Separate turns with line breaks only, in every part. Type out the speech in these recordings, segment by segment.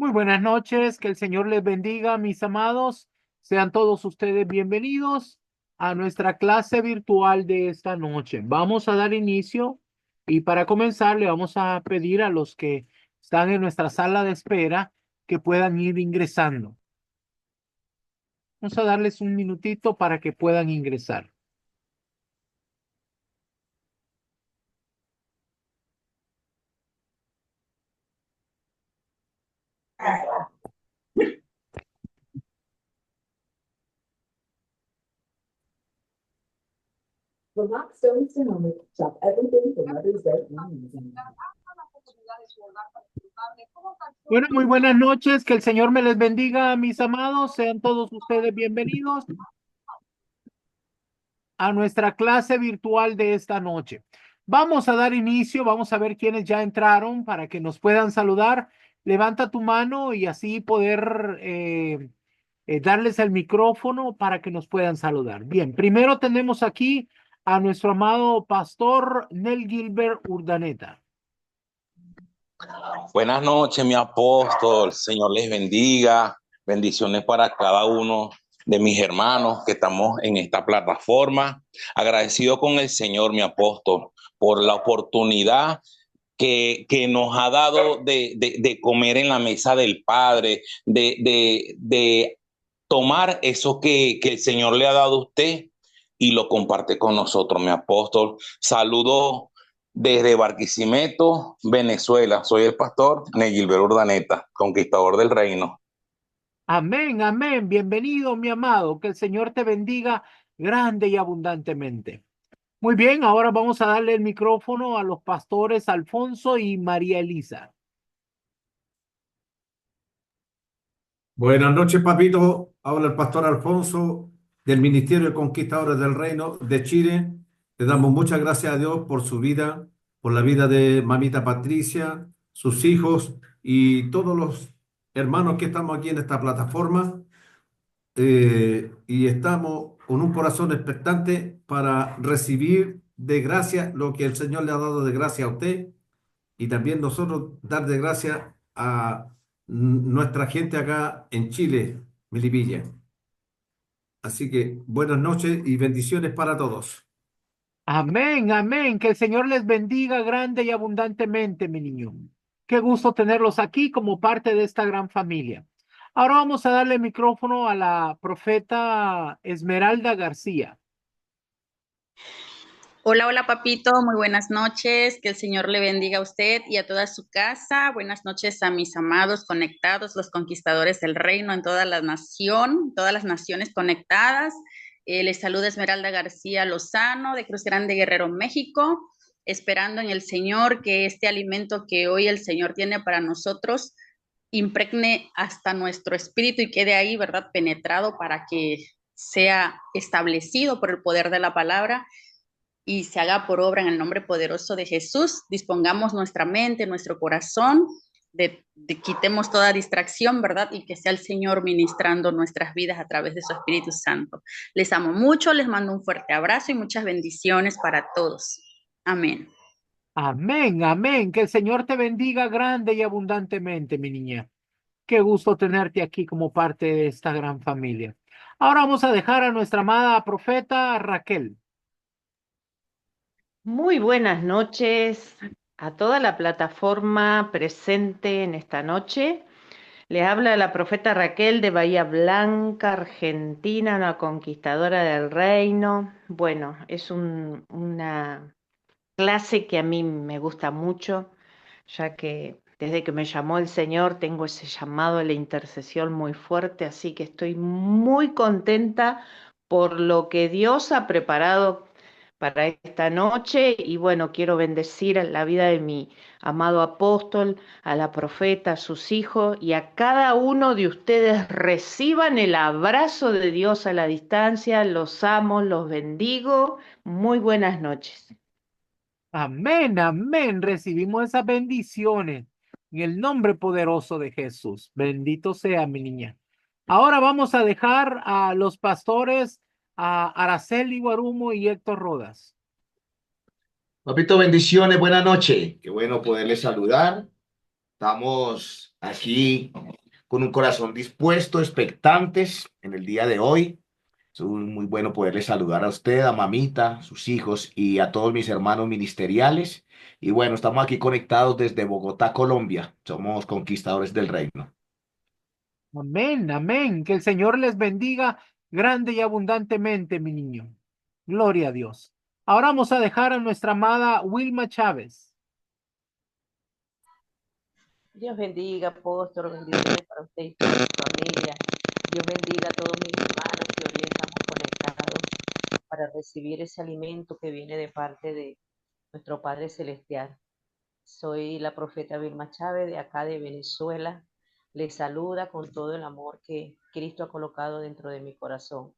Muy buenas noches, que el Señor les bendiga, mis amados. Sean todos ustedes bienvenidos a nuestra clase virtual de esta noche. Vamos a dar inicio y para comenzar le vamos a pedir a los que están en nuestra sala de espera que puedan ir ingresando. Vamos a darles un minutito para que puedan ingresar.
Relax Stone Sonoma. Shop everything for Mother's Day and Amazon.
Bueno, muy buenas noches, que el Señor me les bendiga, mis amados. Sean todos ustedes bienvenidos a nuestra clase virtual de esta noche. Vamos a dar inicio, vamos a ver quiénes ya entraron para que nos puedan saludar. Levanta tu mano y así poder darles el micrófono para que nos puedan saludar. Bien, primero tenemos aquí a nuestro amado pastor Nel Gilbert Urdaneta.
Buenas noches, mi apóstol. Señor les bendiga. Bendiciones para cada uno de mis hermanos que estamos en esta plataforma. Agradecido con el Señor, mi apóstol, por la oportunidad que nos ha dado de comer en la mesa del Padre, de tomar eso que el Señor le ha dado a usted y lo comparte con nosotros, mi apóstol. Saludos desde Barquisimeto, Venezuela. Soy el pastor Negilber Urdaneta, conquistador del reino.
Amén, amén. Bienvenido, mi amado. Que el Señor te bendiga grande y abundantemente. Muy bien, ahora vamos a darle el micrófono a los pastores Alfonso y María Elisa.
Buenas noches, papito. Habla el pastor Alfonso del Ministerio de Conquistadores del Reino de Chile. Le damos muchas gracias a Dios por su vida, por la vida de mamita Patricia, sus hijos y todos los hermanos que estamos aquí en esta plataforma. Y estamos con un corazón expectante para recibir de gracia lo que el Señor le ha dado de gracia a usted y también nosotros dar de gracia a nuestra gente acá en Chile, Melipilla. Así que buenas noches y bendiciones para todos.
Amén, amén. Que el Señor les bendiga grande y abundantemente, mi niño. Qué gusto tenerlos aquí como parte de esta gran familia. Ahora vamos a darle el micrófono a la profeta Esmeralda García.
Hola, hola papito, muy buenas noches, que el Señor le bendiga a usted y a toda su casa. Buenas noches a mis amados conectados, los conquistadores del reino en toda la nación, todas las naciones conectadas. Les saluda Esmeralda García Lozano de Cruz Grande Guerrero, México, esperando en el Señor que este alimento que hoy el Señor tiene para nosotros impregne hasta nuestro espíritu y quede ahí, ¿verdad?, penetrado para que sea establecido por el poder de la palabra y se haga por obra en el nombre poderoso de Jesús. Dispongamos nuestra mente, nuestro corazón, quitemos toda distracción, ¿verdad? Y que sea el Señor ministrando nuestras vidas a través de su Espíritu Santo. Les amo mucho, les mando un fuerte abrazo y muchas bendiciones para todos. Amén.
Amén, amén. Que el Señor te bendiga grande y abundantemente, mi niña. Qué gusto tenerte aquí como parte de esta gran familia. Ahora vamos a dejar a nuestra amada profeta Raquel.
Muy buenas noches a toda la plataforma presente en esta noche. Les habla la profeta Raquel de Bahía Blanca, Argentina, una conquistadora del reino. Bueno, es una clase que a mí me gusta mucho, ya que desde que me llamó el Señor tengo ese llamado a la intercesión muy fuerte, así que estoy muy contenta por lo que Dios ha preparado para esta noche y bueno, quiero bendecir la vida de mi amado apóstol, a la profeta, a sus hijos y a cada uno de ustedes. Reciban el abrazo de Dios a la distancia, los amo, los bendigo. Muy buenas noches.
Amén, amén. Recibimos esas bendiciones en el nombre poderoso de Jesús. Bendito sea mi niña. Ahora vamos a dejar a los pastores, a Araceli Guarumo y Héctor Rodas.
Papito, bendiciones, buena noche. Qué bueno poderles saludar. Estamos aquí con un corazón dispuesto, expectantes en el día de hoy. Es muy bueno poderle saludar a usted, a mamita, sus hijos y a todos mis hermanos ministeriales. Y bueno, estamos aquí conectados desde Bogotá, Colombia. Somos conquistadores del reino.
Amén, amén. Que el Señor les bendiga grande y abundantemente, mi niño. Gloria a Dios. Ahora vamos a dejar a nuestra amada Wilma Chávez.
Dios bendiga, apóstol, bendiciones para usted y toda su familia. Dios bendiga a todos mis hermanos que hoy estamos conectados para recibir ese alimento que viene de parte de nuestro Padre Celestial. Soy la profeta Vilma Chávez de acá de Venezuela. Les saluda con todo el amor que Cristo ha colocado dentro de mi corazón,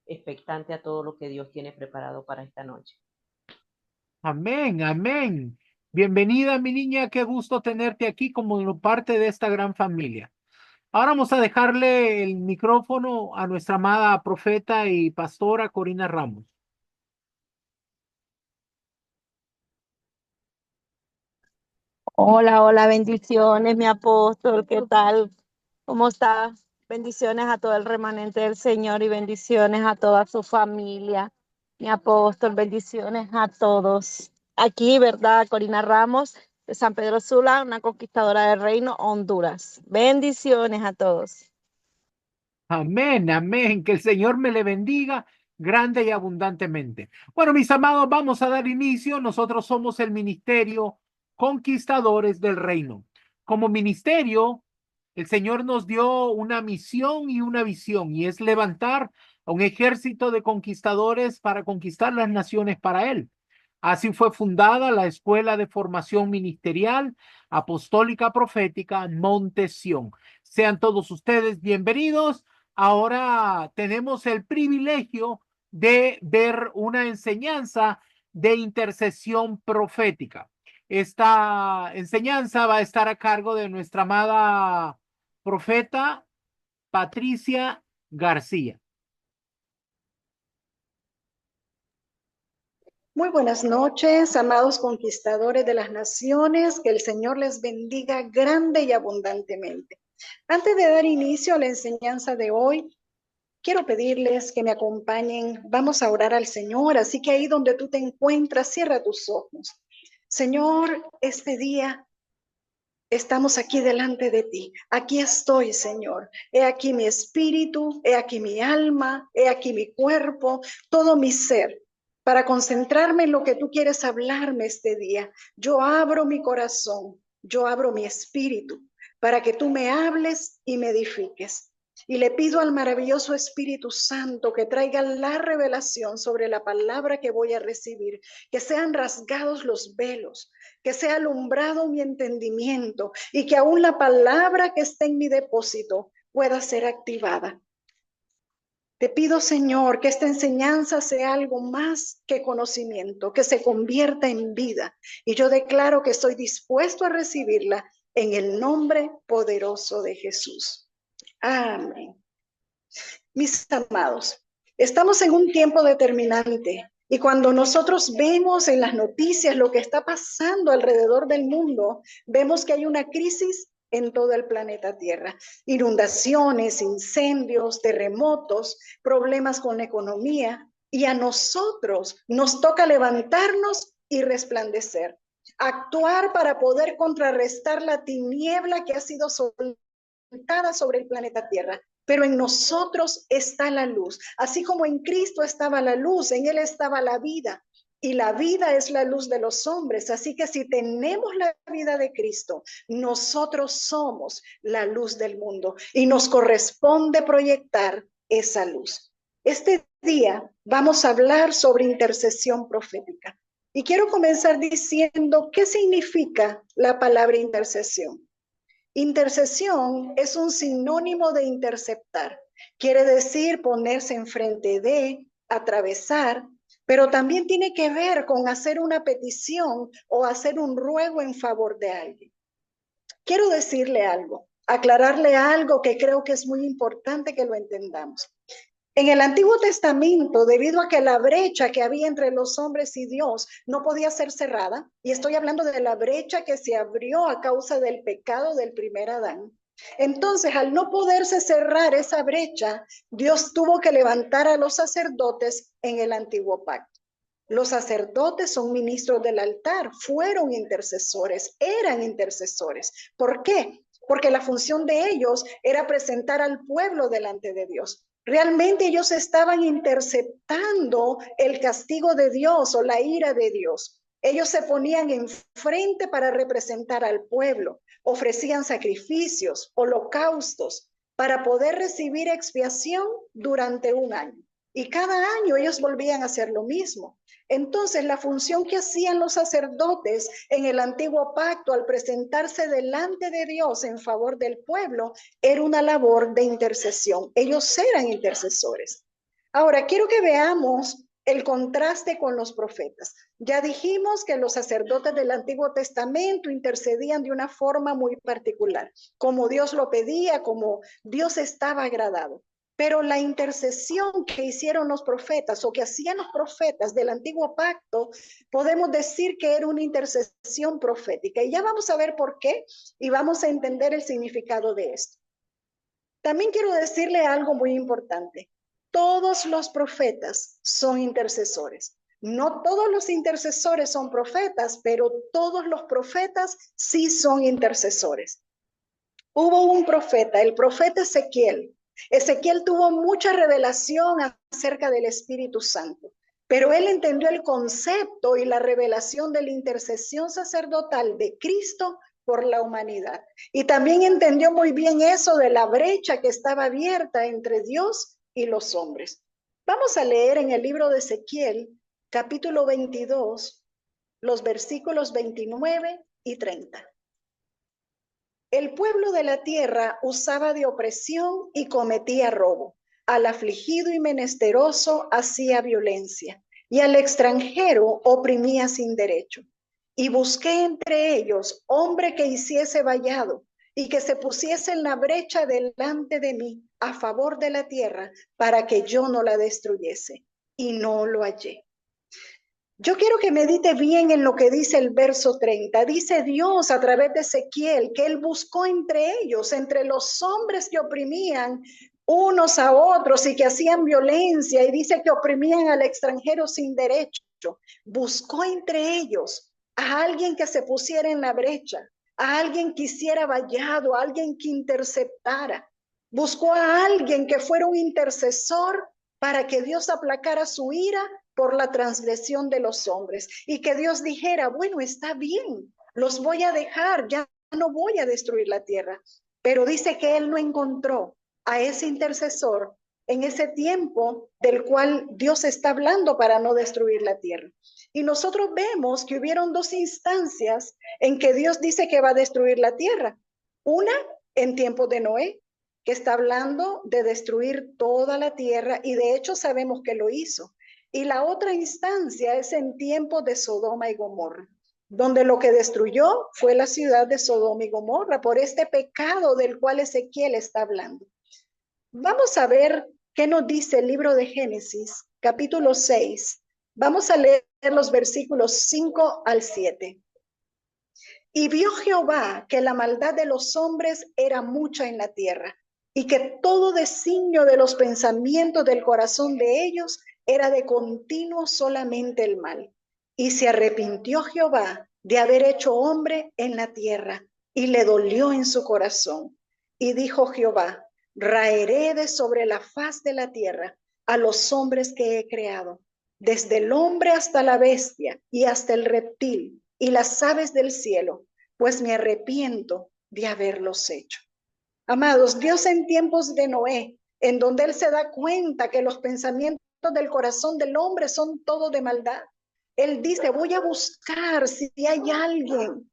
expectante a todo lo que Dios tiene preparado para esta noche.
Amén, amén. Bienvenida, mi niña. Qué gusto tenerte aquí como parte de esta gran familia. Ahora vamos a dejarle el micrófono a nuestra amada profeta y pastora Corina Ramos.
Hola, hola, bendiciones, mi apóstol, ¿qué tal? ¿Cómo está? Bendiciones a todo el remanente del Señor y bendiciones a toda su familia. Mi apóstol, bendiciones a todos. Aquí, ¿verdad? Corina Ramos, de San Pedro Sula, una conquistadora del reino, Honduras. Bendiciones a todos.
Amén, amén. Que el Señor me le bendiga grande y abundantemente. Bueno, mis amados, vamos a dar inicio. Nosotros somos el ministerio Conquistadores del Reino. Como ministerio, el Señor nos dio una misión y una visión, y es levantar a un ejército de conquistadores para conquistar las naciones para Él. Así fue fundada la Escuela de Formación Ministerial Apostólica Profética Monte Sión. Sean todos ustedes bienvenidos. Ahora tenemos el privilegio de ver una enseñanza de intercesión profética. Esta enseñanza va a estar a cargo de nuestra amada profeta Patricia García.
Muy buenas noches, amados conquistadores de las naciones, que el Señor les bendiga grande y abundantemente. Antes de dar inicio a la enseñanza de hoy, quiero pedirles que me acompañen. Vamos a orar al Señor, así que ahí donde tú te encuentras, cierra tus ojos. Señor, este día estamos aquí delante de ti. Aquí estoy, Señor. He aquí mi espíritu, he aquí mi alma, he aquí mi cuerpo, todo mi ser, para concentrarme en lo que tú quieres hablarme este día. Yo abro mi corazón, yo abro mi espíritu, para que tú me hables y me edifiques. Y le pido al maravilloso Espíritu Santo que traiga la revelación sobre la palabra que voy a recibir, que sean rasgados los velos, que sea alumbrado mi entendimiento y que aún la palabra que está en mi depósito pueda ser activada. Te pido, Señor, que esta enseñanza sea algo más que conocimiento, que se convierta en vida. Y yo declaro que estoy dispuesto a recibirla en el nombre poderoso de Jesús. Amén. Mis amados, estamos en un tiempo determinante y cuando nosotros vemos en las noticias lo que está pasando alrededor del mundo, vemos que hay una crisis en todo el planeta Tierra. Inundaciones, incendios, terremotos, problemas con la economía, y a nosotros nos toca levantarnos y resplandecer, actuar para poder contrarrestar la tiniebla que ha sido soltada sobre el planeta Tierra. Pero en nosotros está la luz. Así como en Cristo estaba la luz, en Él estaba la vida. Y la vida es la luz de los hombres. Así que si tenemos la vida de Cristo, nosotros somos la luz del mundo. Y nos corresponde proyectar esa luz. Este día vamos a hablar sobre intercesión profética. Y quiero comenzar diciendo qué significa la palabra intercesión. Intercesión es un sinónimo de interceptar. Quiere decir ponerse enfrente de, atravesar, pero también tiene que ver con hacer una petición o hacer un ruego en favor de alguien. Quiero decirle algo, aclararle algo que creo que es muy importante que lo entendamos. En el Antiguo Testamento, debido a que la brecha que había entre los hombres y Dios no podía ser cerrada, y estoy hablando de la brecha que se abrió a causa del pecado del primer Adán, entonces al no poderse cerrar esa brecha, Dios tuvo que levantar a los sacerdotes en el antiguo pacto. Los sacerdotes son ministros del altar, fueron intercesores, eran intercesores. ¿Por qué? Porque la función de ellos era presentar al pueblo delante de Dios. Realmente ellos estaban interceptando el castigo de Dios o la ira de Dios. Ellos se ponían enfrente para representar al pueblo, ofrecían sacrificios, holocaustos, para poder recibir expiación durante un año. Y cada año ellos volvían a hacer lo mismo. Entonces, la función que hacían los sacerdotes en el antiguo pacto al presentarse delante de Dios en favor del pueblo era una labor de intercesión. Ellos eran intercesores. Ahora, quiero que veamos el contraste con los profetas. Ya dijimos que los sacerdotes del Antiguo Testamento intercedían de una forma muy particular, como Dios lo pedía, como Dios estaba agradado. Pero la intercesión que hicieron los profetas o que hacían los profetas del antiguo pacto, podemos decir que era una intercesión profética. Y ya vamos a ver por qué y vamos a entender el significado de esto. También quiero decirle algo muy importante. Todos los profetas son intercesores. No todos los intercesores son profetas, pero todos los profetas sí son intercesores. Hubo un profeta, el profeta Ezequiel. Ezequiel tuvo mucha revelación acerca del Espíritu Santo, pero él entendió el concepto y la revelación de la intercesión sacerdotal de Cristo por la humanidad. Y también entendió muy bien eso de la brecha que estaba abierta entre Dios y los hombres. Vamos a leer en el libro de Ezequiel, capítulo 22, los versículos 29 y 30. El pueblo de la tierra usaba de opresión y cometía robo. Al afligido y menesteroso hacía violencia, y al extranjero oprimía sin derecho. Y busqué entre ellos hombre que hiciese vallado, y que se pusiese en la brecha delante de mí, a favor de la tierra, para que yo no la destruyese. Y no lo hallé. Yo quiero que medite bien en lo que dice el verso 30. Dice Dios a través de Ezequiel que él buscó entre ellos, entre los hombres que oprimían unos a otros y que hacían violencia, y dice que oprimían al extranjero sin derecho. Buscó entre ellos a alguien que se pusiera en la brecha, a alguien que hiciera vallado, a alguien que interceptara. Buscó a alguien que fuera un intercesor para que Dios aplacara su ira por la transgresión de los hombres, y que Dios dijera, bueno, está bien, los voy a dejar, ya no voy a destruir la tierra. Pero dice que él no encontró a ese intercesor en ese tiempo del cual Dios está hablando para no destruir la tierra. Y nosotros vemos que hubieron dos instancias en que Dios dice que va a destruir la tierra. Una en tiempo de Noé, que está hablando de destruir toda la tierra, y de hecho sabemos que lo hizo. Y la otra instancia es en tiempo de Sodoma y Gomorra, donde lo que destruyó fue la ciudad de Sodoma y Gomorra por este pecado del cual Ezequiel está hablando. Vamos a ver qué nos dice el libro de Génesis, capítulo 6. Vamos a leer los versículos 5 al 7. Y vio Jehová que la maldad de los hombres era mucha en la tierra, y que todo designio de los pensamientos del corazón de ellos era de continuo solamente el mal. Y se arrepintió Jehová de haber hecho hombre en la tierra, y le dolió en su corazón. Y dijo Jehová, raeré de sobre la faz de la tierra a los hombres que he creado, desde el hombre hasta la bestia y hasta el reptil y las aves del cielo, pues me arrepiento de haberlos hecho. Amados, Dios en tiempos de Noé, en donde él se da cuenta que los pensamientos del corazón del hombre son todo de maldad, él dice, voy a buscar si hay alguien,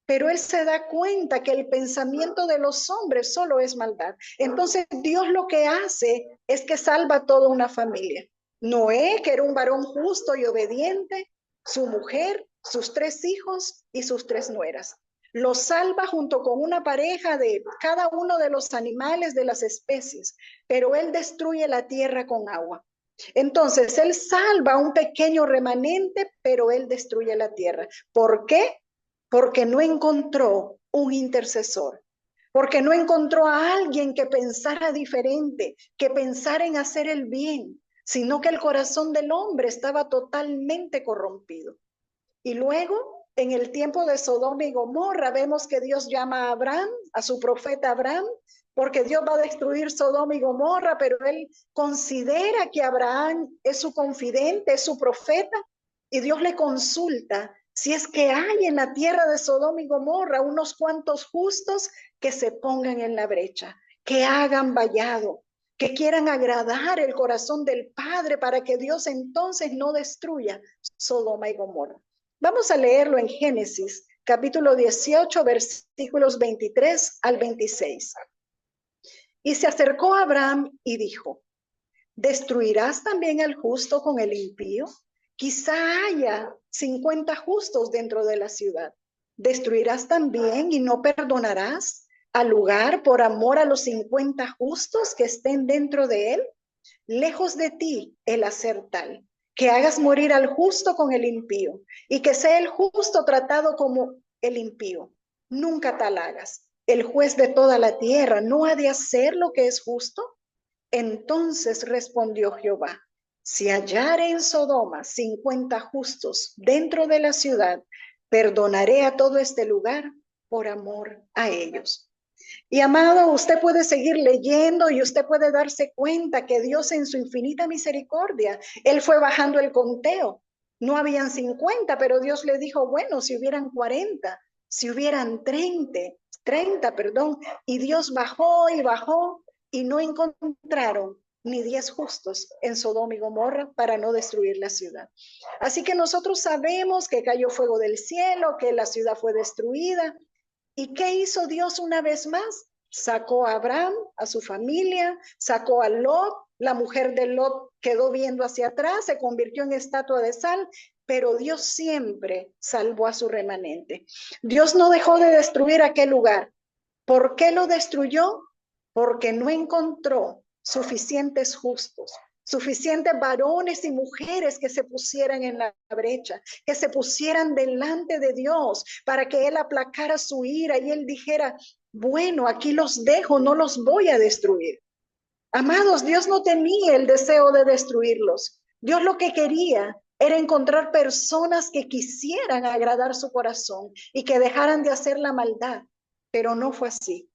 pero él se da cuenta que el pensamiento de los hombres solo es maldad. Entonces Dios lo que hace es que salva a toda una familia. Noé, que era un varón justo y obediente, su mujer, sus 3 hijos y sus 3 nueras. Los salva junto con una pareja de cada uno de los animales de las especies, pero Él destruye la tierra con agua. Entonces, Él salva a un pequeño remanente, pero Él destruye la tierra. ¿Por qué? Porque no encontró un intercesor. Porque no encontró a alguien que pensara diferente, que pensara en hacer el bien, sino que el corazón del hombre estaba totalmente corrompido. Y luego, en el tiempo de Sodoma y Gomorra, vemos que Dios llama a Abraham, a su profeta Abraham, porque Dios va a destruir Sodoma y Gomorra, pero él considera que Abraham es su confidente, es su profeta, y Dios le consulta si es que hay en la tierra de Sodoma y Gomorra unos cuantos justos que se pongan en la brecha, que hagan vallado, que quieran agradar el corazón del Padre para que Dios entonces no destruya Sodoma y Gomorra. Vamos a leerlo en Génesis, capítulo 18, versículos 23 al 26. Y se acercó a Abraham y dijo, ¿destruirás también al justo con el impío? Quizá haya 50 justos dentro de la ciudad. ¿Destruirás también y no perdonarás al lugar por amor a los 50 justos que estén dentro de él? Lejos de ti el hacer tal, que hagas morir al justo con el impío, y que sea el justo tratado como el impío. Nunca tal hagas. El juez de toda la tierra no ha de hacer lo que es justo. Entonces respondió Jehová, si hallare en Sodoma 50 justos dentro de la ciudad, perdonaré a todo este lugar por amor a ellos. Y amado, usted puede seguir leyendo y usted puede darse cuenta que Dios en su infinita misericordia, Él fue bajando el conteo. No habían 50, pero Dios le dijo, bueno, si hubieran 40, si hubieran 30, y Dios bajó y no encontraron ni 10 justos en Sodoma y Gomorra para no destruir la ciudad. Así que nosotros sabemos que cayó fuego del cielo, que la ciudad fue destruida. ¿Y qué hizo Dios una vez más? Sacó a Abraham, a su familia, sacó a Lot, la mujer de Lot quedó viendo hacia atrás, se convirtió en estatua de sal, pero Dios siempre salvó a su remanente. Dios no dejó de destruir aquel lugar. ¿Por qué lo destruyó? Porque no encontró suficientes justos, suficientes varones y mujeres que se pusieran en la brecha, que se pusieran delante de Dios para que Él aplacara su ira y Él dijera, bueno, aquí los dejo, no los voy a destruir. Amados, Dios no tenía el deseo de destruirlos. Dios lo que quería era encontrar personas que quisieran agradar su corazón y que dejaran de hacer la maldad, pero no fue así.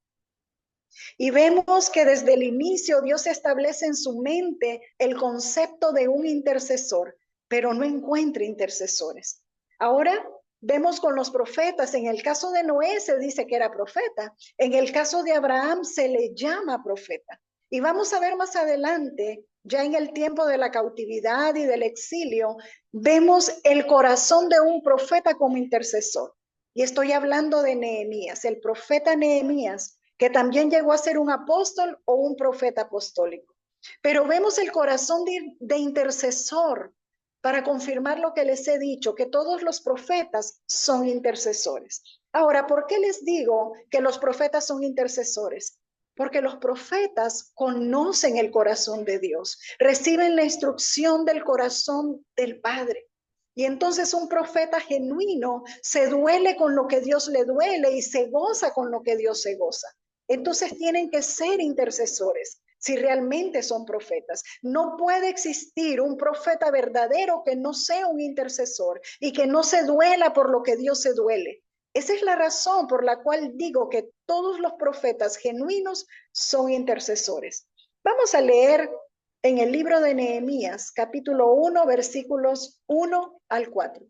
Y vemos que desde el inicio Dios establece en su mente el concepto de un intercesor, pero no encuentra intercesores. Ahora vemos con los profetas, en el caso de Noé se dice que era profeta, en el caso de Abraham se le llama profeta. Y vamos a ver más adelante, ya en el tiempo de la cautividad y del exilio, vemos el corazón de un profeta como intercesor. Y estoy hablando de Nehemías, el profeta Nehemías, que también llegó a ser un apóstol o un profeta apostólico. Pero vemos el corazón de intercesor para confirmar lo que les he dicho, que todos los profetas son intercesores. Ahora, ¿por qué les digo que los profetas son intercesores? Porque los profetas conocen el corazón de Dios, reciben la instrucción del corazón del Padre. Y entonces un profeta genuino se duele con lo que Dios le duele y se goza con lo que Dios se goza. Entonces tienen que ser intercesores si realmente son profetas. No puede existir un profeta verdadero que no sea un intercesor y que no se duela por lo que Dios se duele. Esa es la razón por la cual digo que todos los profetas genuinos son intercesores. Vamos a leer en el libro de Nehemías, capítulo 1, versículos 1 al 4.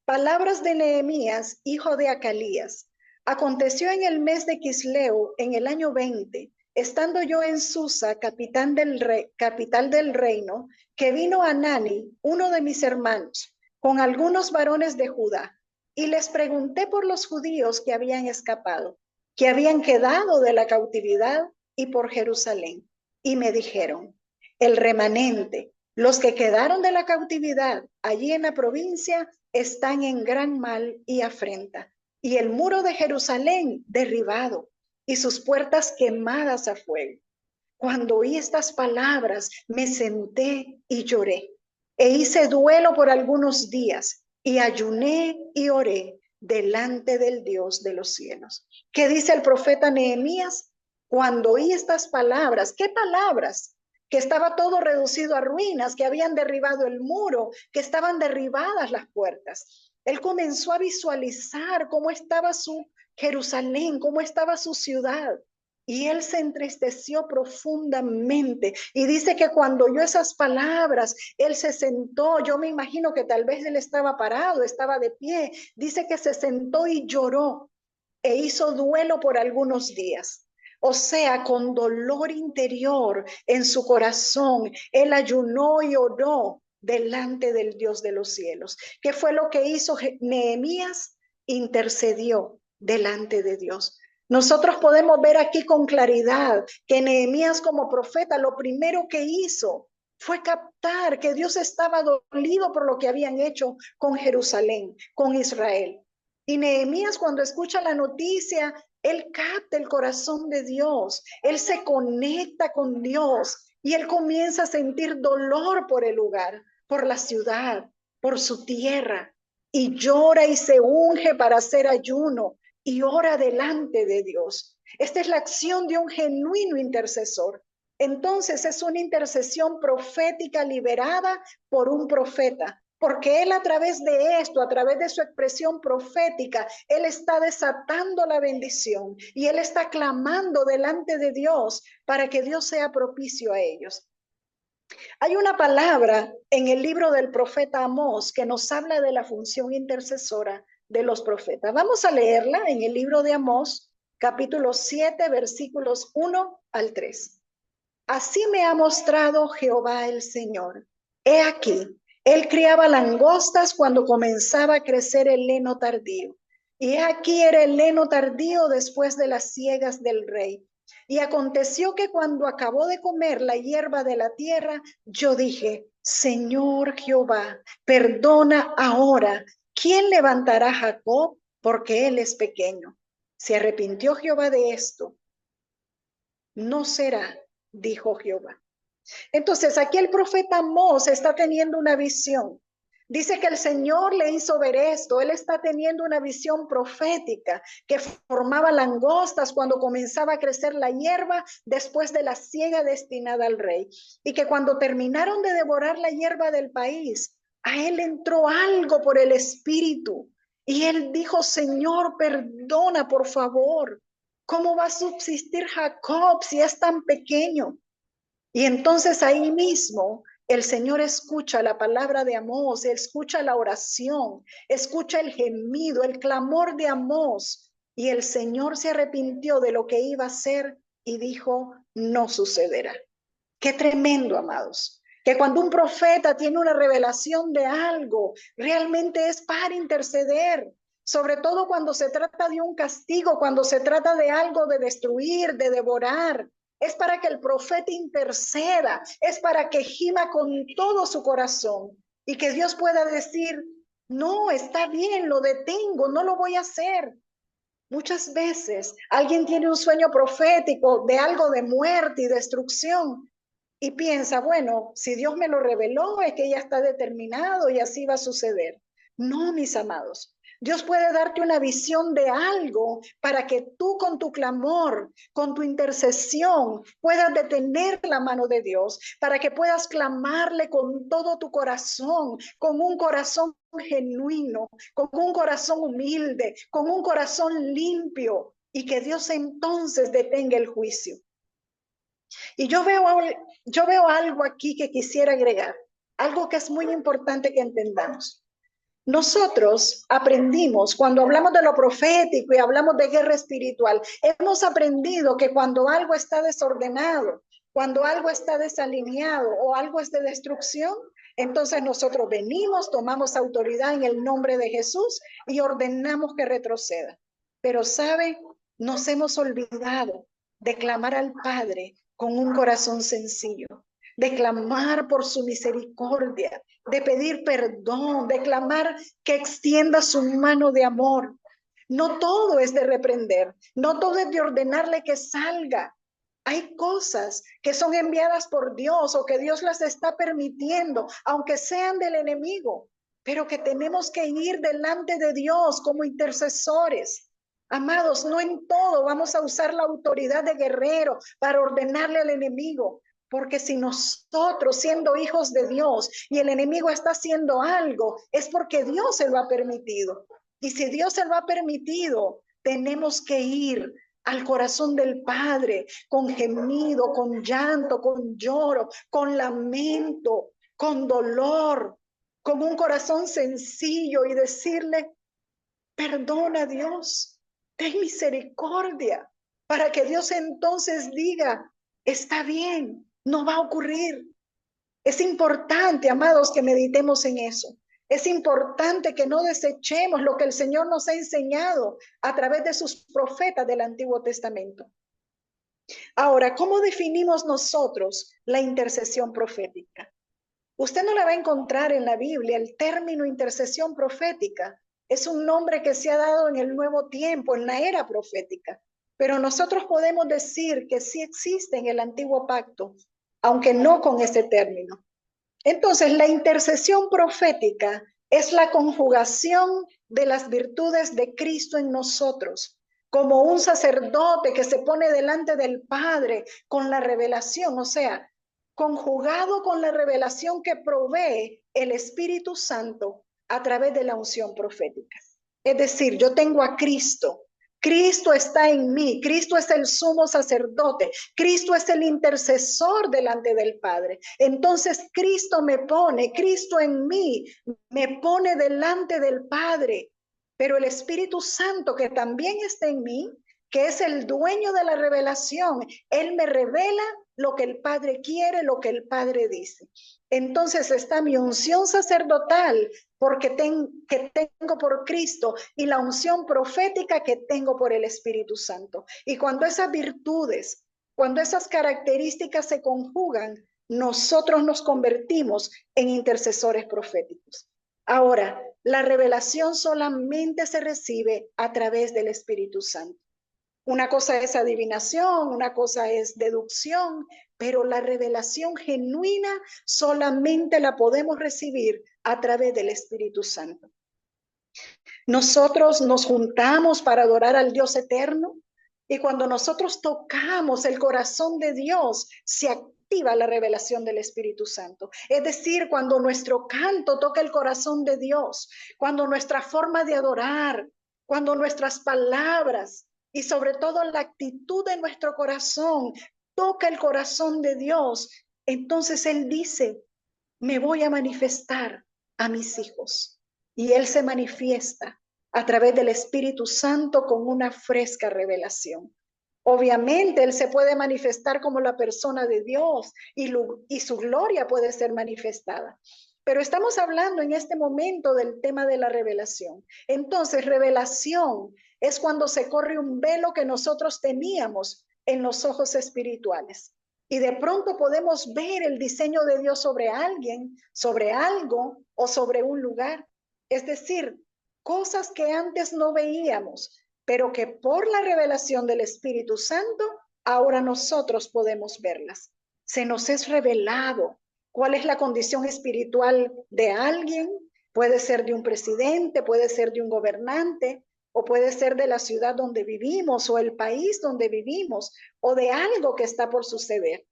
Palabras de Nehemías, hijo de Acalías. Aconteció en el mes de Quisleu, en el año 20, estando yo en Susa, capital del reino, que vino Hanani, uno de mis hermanos, con algunos varones de Judá, y les pregunté por los judíos que habían escapado, que habían quedado de la cautividad y por Jerusalén. Y me dijeron, el remanente, los que quedaron de la cautividad allí en la provincia, están en gran mal y afrenta. y el muro de Jerusalén derribado y sus puertas quemadas a fuego. Cuando oí estas palabras, me senté y lloré, e hice duelo por algunos días, y ayuné y oré delante del Dios de los cielos. ¿Qué dice el profeta Nehemías? Cuando oí estas palabras, ¿qué palabras? Que estaba todo reducido a ruinas, que habían derribado el muro, que estaban derribadas las puertas. Él comenzó a visualizar cómo estaba su Jerusalén, cómo estaba su ciudad. Y él se entristeció profundamente y dice que cuando oyó esas palabras, él se sentó. Yo me imagino que tal vez él estaba parado, estaba de pie. Dice que se sentó y lloró e hizo duelo por algunos días. O sea, con dolor interior en su corazón, él ayunó y oró delante del Dios de los cielos. ¿Qué fue lo que hizo Nehemías? Intercedió delante de Dios. Nosotros podemos ver aquí con claridad que Nehemías como profeta lo primero que hizo fue captar que Dios estaba dolido por lo que habían hecho con Jerusalén, con Israel. Y Nehemías cuando escucha la noticia, él capta el corazón de Dios, él se conecta con Dios y él comienza a sentir dolor por el lugar, por la ciudad, por su tierra, y llora y se unge para hacer ayuno y ora delante de Dios. Esta es la acción de un genuino intercesor. Entonces es una intercesión profética liberada por un profeta, porque él a través de esto, a través de su expresión profética, él está desatando la bendición y él está clamando delante de Dios para que Dios sea propicio a ellos. Hay una palabra en el libro del profeta Amós que nos habla de la función intercesora de los profetas. Vamos a leerla en el libro de Amós, capítulo 7, versículos 1 al 3. Así me ha mostrado Jehová el Señor. He aquí, él criaba langostas cuando comenzaba a crecer el heno tardío. Y he aquí era el heno tardío después de las siegas del rey. Y aconteció que cuando acabó de comer la hierba de la tierra, yo dije, Señor Jehová, perdona ahora. ¿Quién levantará a Jacob? Porque él es pequeño. Se arrepintió Jehová de esto. No será, dijo Jehová. Entonces aquí el profeta Amós está teniendo una visión. Dice que el Señor le hizo ver esto. Él está teniendo una visión profética que formaba langostas cuando comenzaba a crecer la hierba después de la siega destinada al rey. Y que cuando terminaron de devorar la hierba del país, a él entró algo por el espíritu. Y él dijo, Señor, perdona por favor. ¿Cómo va a subsistir Jacob si es tan pequeño? Y entonces ahí mismo el Señor escucha la palabra de Amós, escucha la oración, escucha el gemido, el clamor de Amós. Y el Señor se arrepintió de lo que iba a hacer y dijo, no sucederá. Qué tremendo, amados. Que cuando un profeta tiene una revelación de algo, realmente es para interceder. Sobre todo cuando se trata de un castigo, cuando se trata de algo de destruir, de devorar. Es para que el profeta interceda, es para que gima con todo su corazón y que Dios pueda decir, no, está bien, lo detengo, no lo voy a hacer. Muchas veces alguien tiene un sueño profético de algo de muerte y destrucción y piensa, bueno, si Dios me lo reveló es que ya está determinado y así va a suceder. No, mis amados. Dios puede darte una visión de algo para que tú con tu clamor, con tu intercesión, puedas detener la mano de Dios, para que puedas clamarle con todo tu corazón, con un corazón genuino, con un corazón humilde, con un corazón limpio, y que Dios entonces detenga el juicio. Y yo veo algo aquí que quisiera agregar, algo que es muy importante que entendamos. Nosotros aprendimos, cuando hablamos de lo profético y hablamos de guerra espiritual, hemos aprendido que cuando algo está desordenado, cuando algo está desalineado o algo es de destrucción, entonces nosotros venimos, tomamos autoridad en el nombre de Jesús y ordenamos que retroceda. Pero ¿sabe? Nos hemos olvidado de clamar al Padre con un corazón sencillo, de clamar por su misericordia, de pedir perdón, de clamar que extienda su mano de amor. No todo es de reprender, no todo es de ordenarle que salga. Hay cosas que son enviadas por Dios o que Dios las está permitiendo, aunque sean del enemigo, pero que tenemos que ir delante de Dios como intercesores. Amados, no en todo vamos a usar la autoridad de guerrero para ordenarle al enemigo, porque si nosotros, siendo hijos de Dios, y el enemigo está haciendo algo, es porque Dios se lo ha permitido. Y si Dios se lo ha permitido, tenemos que ir al corazón del Padre con gemido, con llanto, con lloro, con lamento, con dolor, con un corazón sencillo y decirle: perdona, Dios, ten misericordia, para que Dios entonces diga: está bien, no va a ocurrir. Es importante, amados, que meditemos en eso. Es importante que no desechemos lo que el Señor nos ha enseñado a través de sus profetas del Antiguo Testamento. Ahora, ¿cómo definimos nosotros la intercesión profética? Usted no la va a encontrar en la Biblia. El término intercesión profética es un nombre que se ha dado en el nuevo tiempo, en la era profética. Pero nosotros podemos decir que sí existe en el antiguo pacto, aunque no con ese término. Entonces, la intercesión profética es la conjugación de las virtudes de Cristo en nosotros, como un sacerdote que se pone delante del Padre con la revelación, o sea, conjugado con la revelación que provee el Espíritu Santo a través de la unción profética. Es decir, yo tengo a Cristo. Cristo está en mí, Cristo es el sumo sacerdote, Cristo es el intercesor delante del Padre. Entonces Cristo en mí me pone delante del Padre. Pero el Espíritu Santo, que también está en mí, que es el dueño de la revelación, Él me revela lo que el Padre quiere, lo que el Padre dice. Entonces está mi unción sacerdotal que tengo por Cristo, y la unción profética que tengo por el Espíritu Santo. Y cuando esas virtudes, cuando esas características se conjugan, nosotros nos convertimos en intercesores proféticos. Ahora, la revelación solamente se recibe a través del Espíritu Santo. Una cosa es adivinación, una cosa es deducción, pero la revelación genuina solamente la podemos recibir a través del Espíritu Santo. Nosotros nos juntamos para adorar al Dios eterno, y cuando nosotros tocamos el corazón de Dios, se activa la revelación del Espíritu Santo. Es decir, cuando nuestro canto toca el corazón de Dios, cuando nuestra forma de adorar, cuando nuestras palabras y sobre todo la actitud de nuestro corazón toca el corazón de Dios, entonces Él dice: me voy a manifestar a mis hijos. Y Él se manifiesta a través del Espíritu Santo con una fresca revelación. Obviamente Él se puede manifestar como la persona de Dios y su gloria puede ser manifestada. Pero estamos hablando en este momento del tema de la revelación. Entonces, revelación es cuando se corre un velo que nosotros teníamos en los ojos espirituales. Y de pronto podemos ver el diseño de Dios sobre alguien, sobre algo o sobre un lugar. Es decir, cosas que antes no veíamos, pero que por la revelación del Espíritu Santo, ahora nosotros podemos verlas. Se nos es revelado cuál es la condición espiritual de alguien. Puede ser de un presidente, puede ser de un gobernante, o puede ser de la ciudad donde vivimos, o el país donde vivimos, o de algo que está por suceder.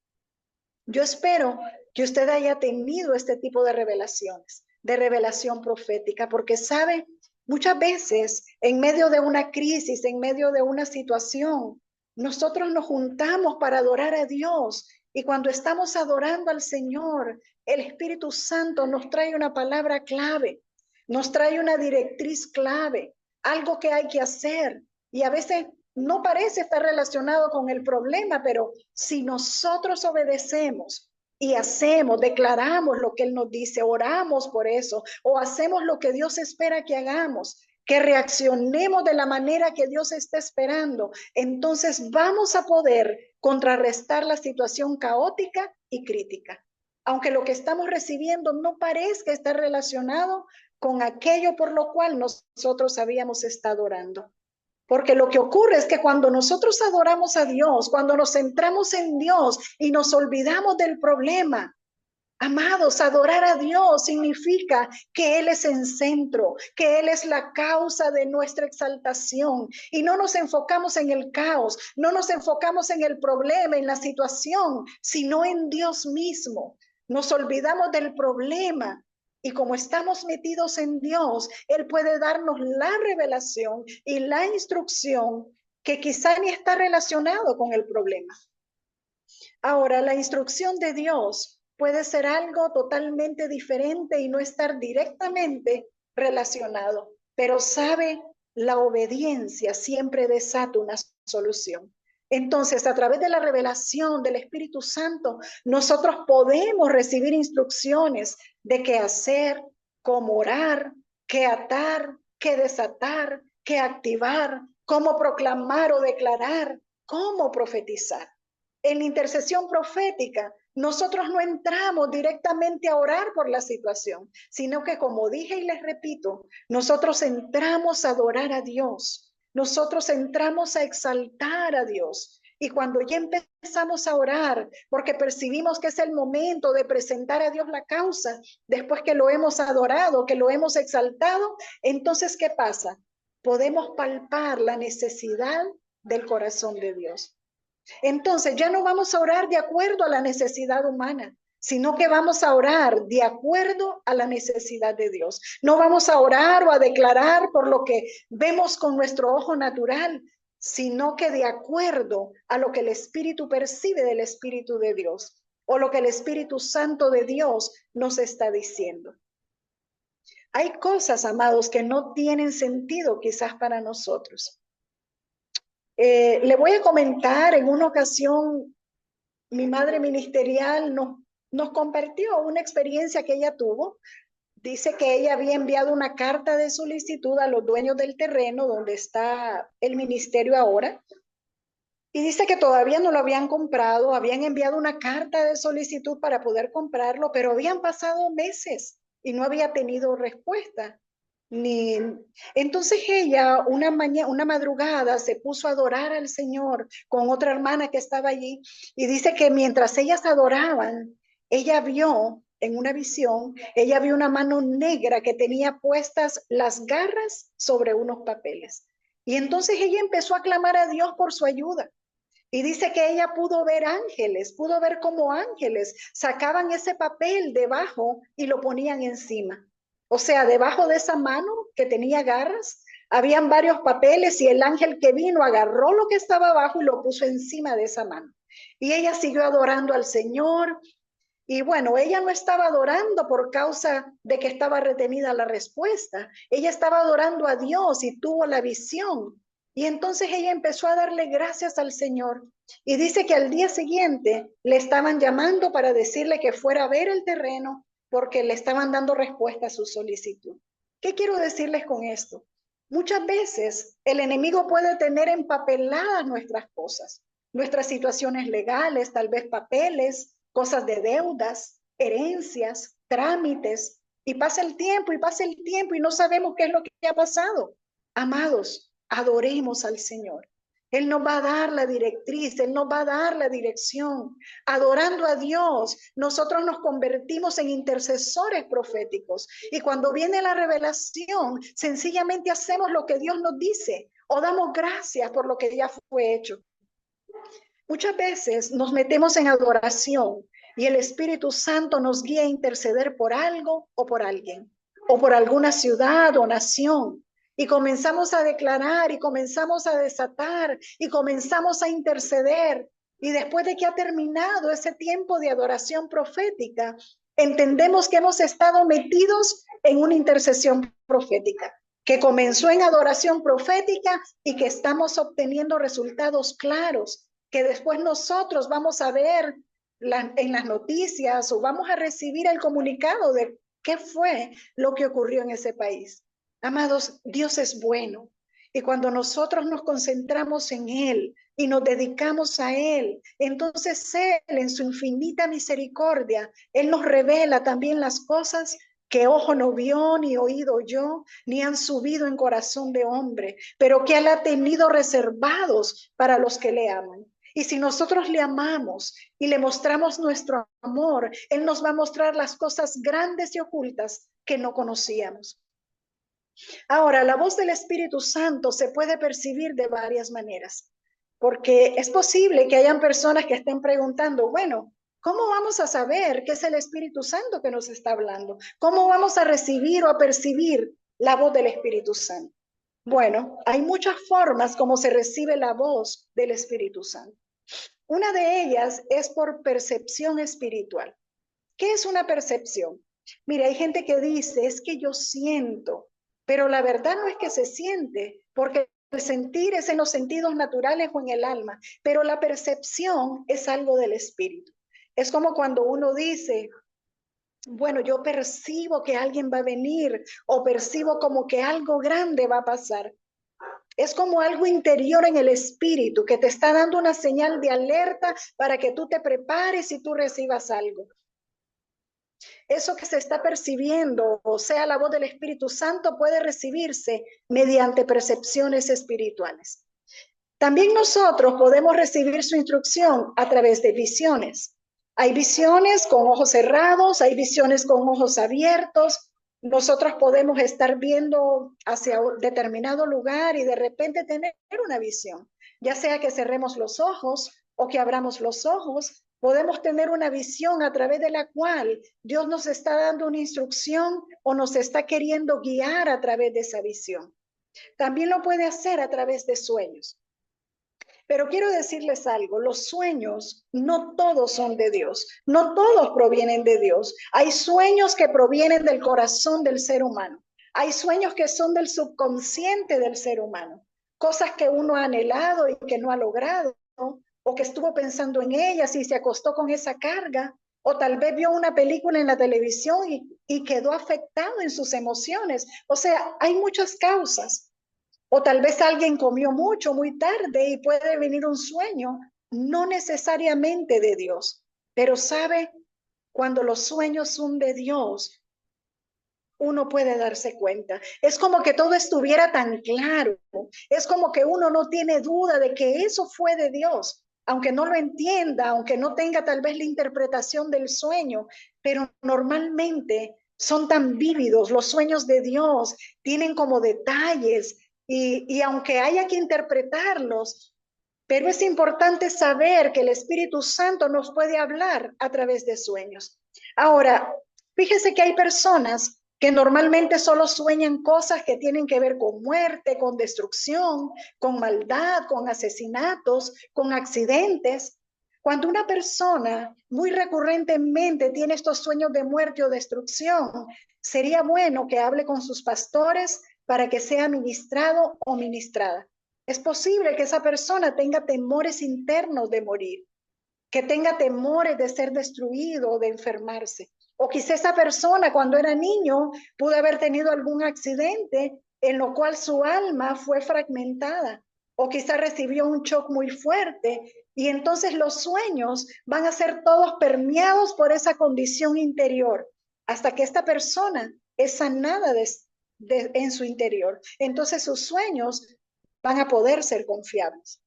Yo espero que usted haya tenido este tipo de revelaciones, de revelación profética, porque sabe, muchas veces en medio de una crisis, en medio de una situación, nosotros nos juntamos para adorar a Dios, y cuando estamos adorando al Señor, el Espíritu Santo nos trae una palabra clave, nos trae una directriz clave, algo que hay que hacer, y a veces no parece estar relacionado con el problema, pero si nosotros obedecemos y hacemos, declaramos lo que Él nos dice, oramos por eso, o hacemos lo que Dios espera que hagamos, que reaccionemos de la manera que Dios está esperando, entonces vamos a poder contrarrestar la situación caótica y crítica. Aunque lo que estamos recibiendo no parezca estar relacionado con aquello por lo cual nosotros habíamos estado orando. Porque lo que ocurre es que cuando nosotros adoramos a Dios, cuando nos centramos en Dios y nos olvidamos del problema, amados, adorar a Dios significa que Él es el centro, que Él es la causa de nuestra exaltación. Y no nos enfocamos en el caos, no nos enfocamos en el problema, en la situación, sino en Dios mismo. Nos olvidamos del problema. Y como estamos metidos en Dios, Él puede darnos la revelación y la instrucción que quizá ni está relacionado con el problema. Ahora, la instrucción de Dios puede ser algo totalmente diferente y no estar directamente relacionado, pero sabe, la obediencia siempre desata una solución. Entonces, a través de la revelación del Espíritu Santo, nosotros podemos recibir instrucciones de qué hacer, cómo orar, qué atar, qué desatar, qué activar, cómo proclamar o declarar, cómo profetizar. En la intercesión profética, nosotros no entramos directamente a orar por la situación, sino que, como dije y les repito, nosotros entramos a adorar a Dios. Nosotros entramos a exaltar a Dios. Y cuando ya empezamos a orar, porque percibimos que es el momento de presentar a Dios la causa, después que lo hemos adorado, que lo hemos exaltado, entonces, ¿qué pasa? Podemos palpar la necesidad del corazón de Dios. Entonces, ya no vamos a orar de acuerdo a la necesidad humana, sino que vamos a orar de acuerdo a la necesidad de Dios. No vamos a orar o a declarar por lo que vemos con nuestro ojo natural, sino que de acuerdo a lo que el Espíritu percibe del Espíritu de Dios o lo que el Espíritu Santo de Dios nos está diciendo. Hay cosas, amados, que no tienen sentido quizás para nosotros. Le voy a comentar, en una ocasión, mi madre ministerial nos compartió una experiencia que ella tuvo. Dice que ella había enviado una carta de solicitud a los dueños del terreno donde está el ministerio ahora. Y dice que todavía no lo habían comprado, habían enviado una carta de solicitud para poder comprarlo, pero habían pasado meses y no había tenido respuesta. Entonces ella una madrugada se puso a adorar al Señor con otra hermana que estaba allí, y dice que mientras ellas adoraban, ella vio en una visión, ella vio una mano negra que tenía puestas las garras sobre unos papeles, y entonces ella empezó a clamar a Dios por su ayuda. Y dice que ella pudo ver ángeles, pudo ver cómo ángeles sacaban ese papel debajo y lo ponían encima. O sea, debajo de esa mano que tenía garras, habían varios papeles, y el ángel que vino agarró lo que estaba abajo y lo puso encima de esa mano. Y ella siguió adorando al Señor. Y bueno, ella no estaba adorando por causa de que estaba retenida la respuesta. Ella estaba adorando a Dios y tuvo la visión. Y entonces ella empezó a darle gracias al Señor. Y dice que al día siguiente le estaban llamando para decirle que fuera a ver el terreno, porque le estaban dando respuesta a su solicitud. ¿Qué quiero decirles con esto? Muchas veces el enemigo puede tener empapeladas nuestras cosas, nuestras situaciones legales, tal vez papeles, cosas de deudas, herencias, trámites, y pasa el tiempo y no sabemos qué es lo que ha pasado. Amados, adoremos al Señor. Él nos va a dar la directriz, Él nos va a dar la dirección. Adorando a Dios, nosotros nos convertimos en intercesores proféticos. Y cuando viene la revelación, sencillamente hacemos lo que Dios nos dice o damos gracias por lo que ya fue hecho. Muchas veces nos metemos en adoración y el Espíritu Santo nos guía a interceder por algo o por alguien, o por alguna ciudad o nación. Y comenzamos a declarar y comenzamos a desatar y comenzamos a interceder. Y después de que ha terminado ese tiempo de adoración profética, entendemos que hemos estado metidos en una intercesión profética, que comenzó en adoración profética y que estamos obteniendo resultados claros, que después nosotros vamos a ver en las noticias o vamos a recibir el comunicado de qué fue lo que ocurrió en ese país. Amados, Dios es bueno, y cuando nosotros nos concentramos en Él y nos dedicamos a Él, entonces Él, en su infinita misericordia, Él nos revela también las cosas que ojo no vio, ni oído oyó, ni han subido en corazón de hombre, pero que Él ha tenido reservados para los que le aman. Y si nosotros le amamos y le mostramos nuestro amor, Él nos va a mostrar las cosas grandes y ocultas que no conocíamos. Ahora, la voz del Espíritu Santo se puede percibir de varias maneras, porque es posible que hayan personas que estén preguntando, bueno, ¿cómo vamos a saber que es el Espíritu Santo que nos está hablando? ¿Cómo vamos a recibir o a percibir la voz del Espíritu Santo? Bueno, hay muchas formas como se recibe la voz del Espíritu Santo. Una de ellas es por percepción espiritual. ¿Qué es una percepción? Mire, hay gente que dice, es que yo siento, pero la verdad no es que se siente, porque el sentir es en los sentidos naturales o en el alma, pero la percepción es algo del espíritu. Es como cuando uno dice, bueno, yo percibo que alguien va a venir o percibo como que algo grande va a pasar. Es como algo interior en el espíritu que te está dando una señal de alerta para que tú te prepares y tú recibas algo. Eso que se está percibiendo, o sea, la voz del Espíritu Santo, puede recibirse mediante percepciones espirituales. También nosotros podemos recibir su instrucción a través de visiones. Hay visiones con ojos cerrados, hay visiones con ojos abiertos. Nosotros podemos estar viendo hacia un determinado lugar y de repente tener una visión, ya sea que cerremos los ojos o que abramos los ojos. Podemos tener una visión a través de la cual Dios nos está dando una instrucción o nos está queriendo guiar a través de esa visión. También lo puede hacer a través de sueños. Pero quiero decirles algo, los sueños no todos son de Dios, no todos provienen de Dios. Hay sueños que provienen del corazón del ser humano, hay sueños que son del subconsciente del ser humano, cosas que uno ha anhelado y que no ha logrado, ¿no? O que estuvo pensando en ellas y se acostó con esa carga, o tal vez vio una película en la televisión y quedó afectado en sus emociones. O sea, hay muchas causas. O tal vez alguien comió mucho muy tarde y puede venir un sueño, no necesariamente de Dios. Pero sabe, cuando los sueños son de Dios, uno puede darse cuenta. Es como que todo estuviera tan claro. Es como que uno no tiene duda de que eso fue de Dios, aunque no lo entienda, aunque no tenga tal vez la interpretación del sueño, pero normalmente son tan vívidos. Los sueños de Dios tienen como detalles. Y aunque haya que interpretarlos, pero es importante saber que el Espíritu Santo nos puede hablar a través de sueños. Ahora, fíjese que hay personas que normalmente solo sueñan cosas que tienen que ver con muerte, con destrucción, con maldad, con asesinatos, con accidentes. Cuando una persona muy recurrentemente tiene estos sueños de muerte o destrucción, sería bueno que hable con sus pastores para que sea ministrado o ministrada. Es posible que esa persona tenga temores internos de morir, que tenga temores de ser destruido o de enfermarse. O quizá esa persona cuando era niño pudo haber tenido algún accidente en lo cual su alma fue fragmentada. O quizá recibió un shock muy fuerte y entonces los sueños van a ser todos permeados por esa condición interior hasta que esta persona es sanada en su interior. Entonces sus sueños van a poder ser confiables.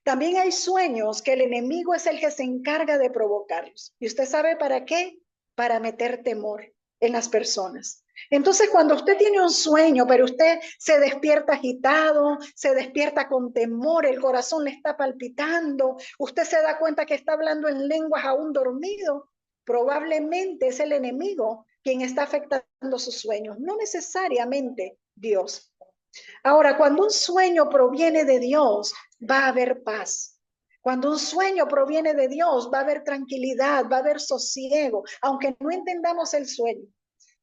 También hay sueños que el enemigo es el que se encarga de provocarlos. ¿Y usted sabe para qué? Para meter temor en las personas. Entonces, cuando usted tiene un sueño, pero usted se despierta agitado, se despierta con temor, el corazón le está palpitando, usted se da cuenta que está hablando en lenguas aún dormido, probablemente es el enemigo quien está afectando sus sueños, no necesariamente Dios. Ahora, cuando un sueño proviene de Dios, va a haber paz. Cuando un sueño proviene de Dios, va a haber tranquilidad, va a haber sosiego, aunque no entendamos el sueño.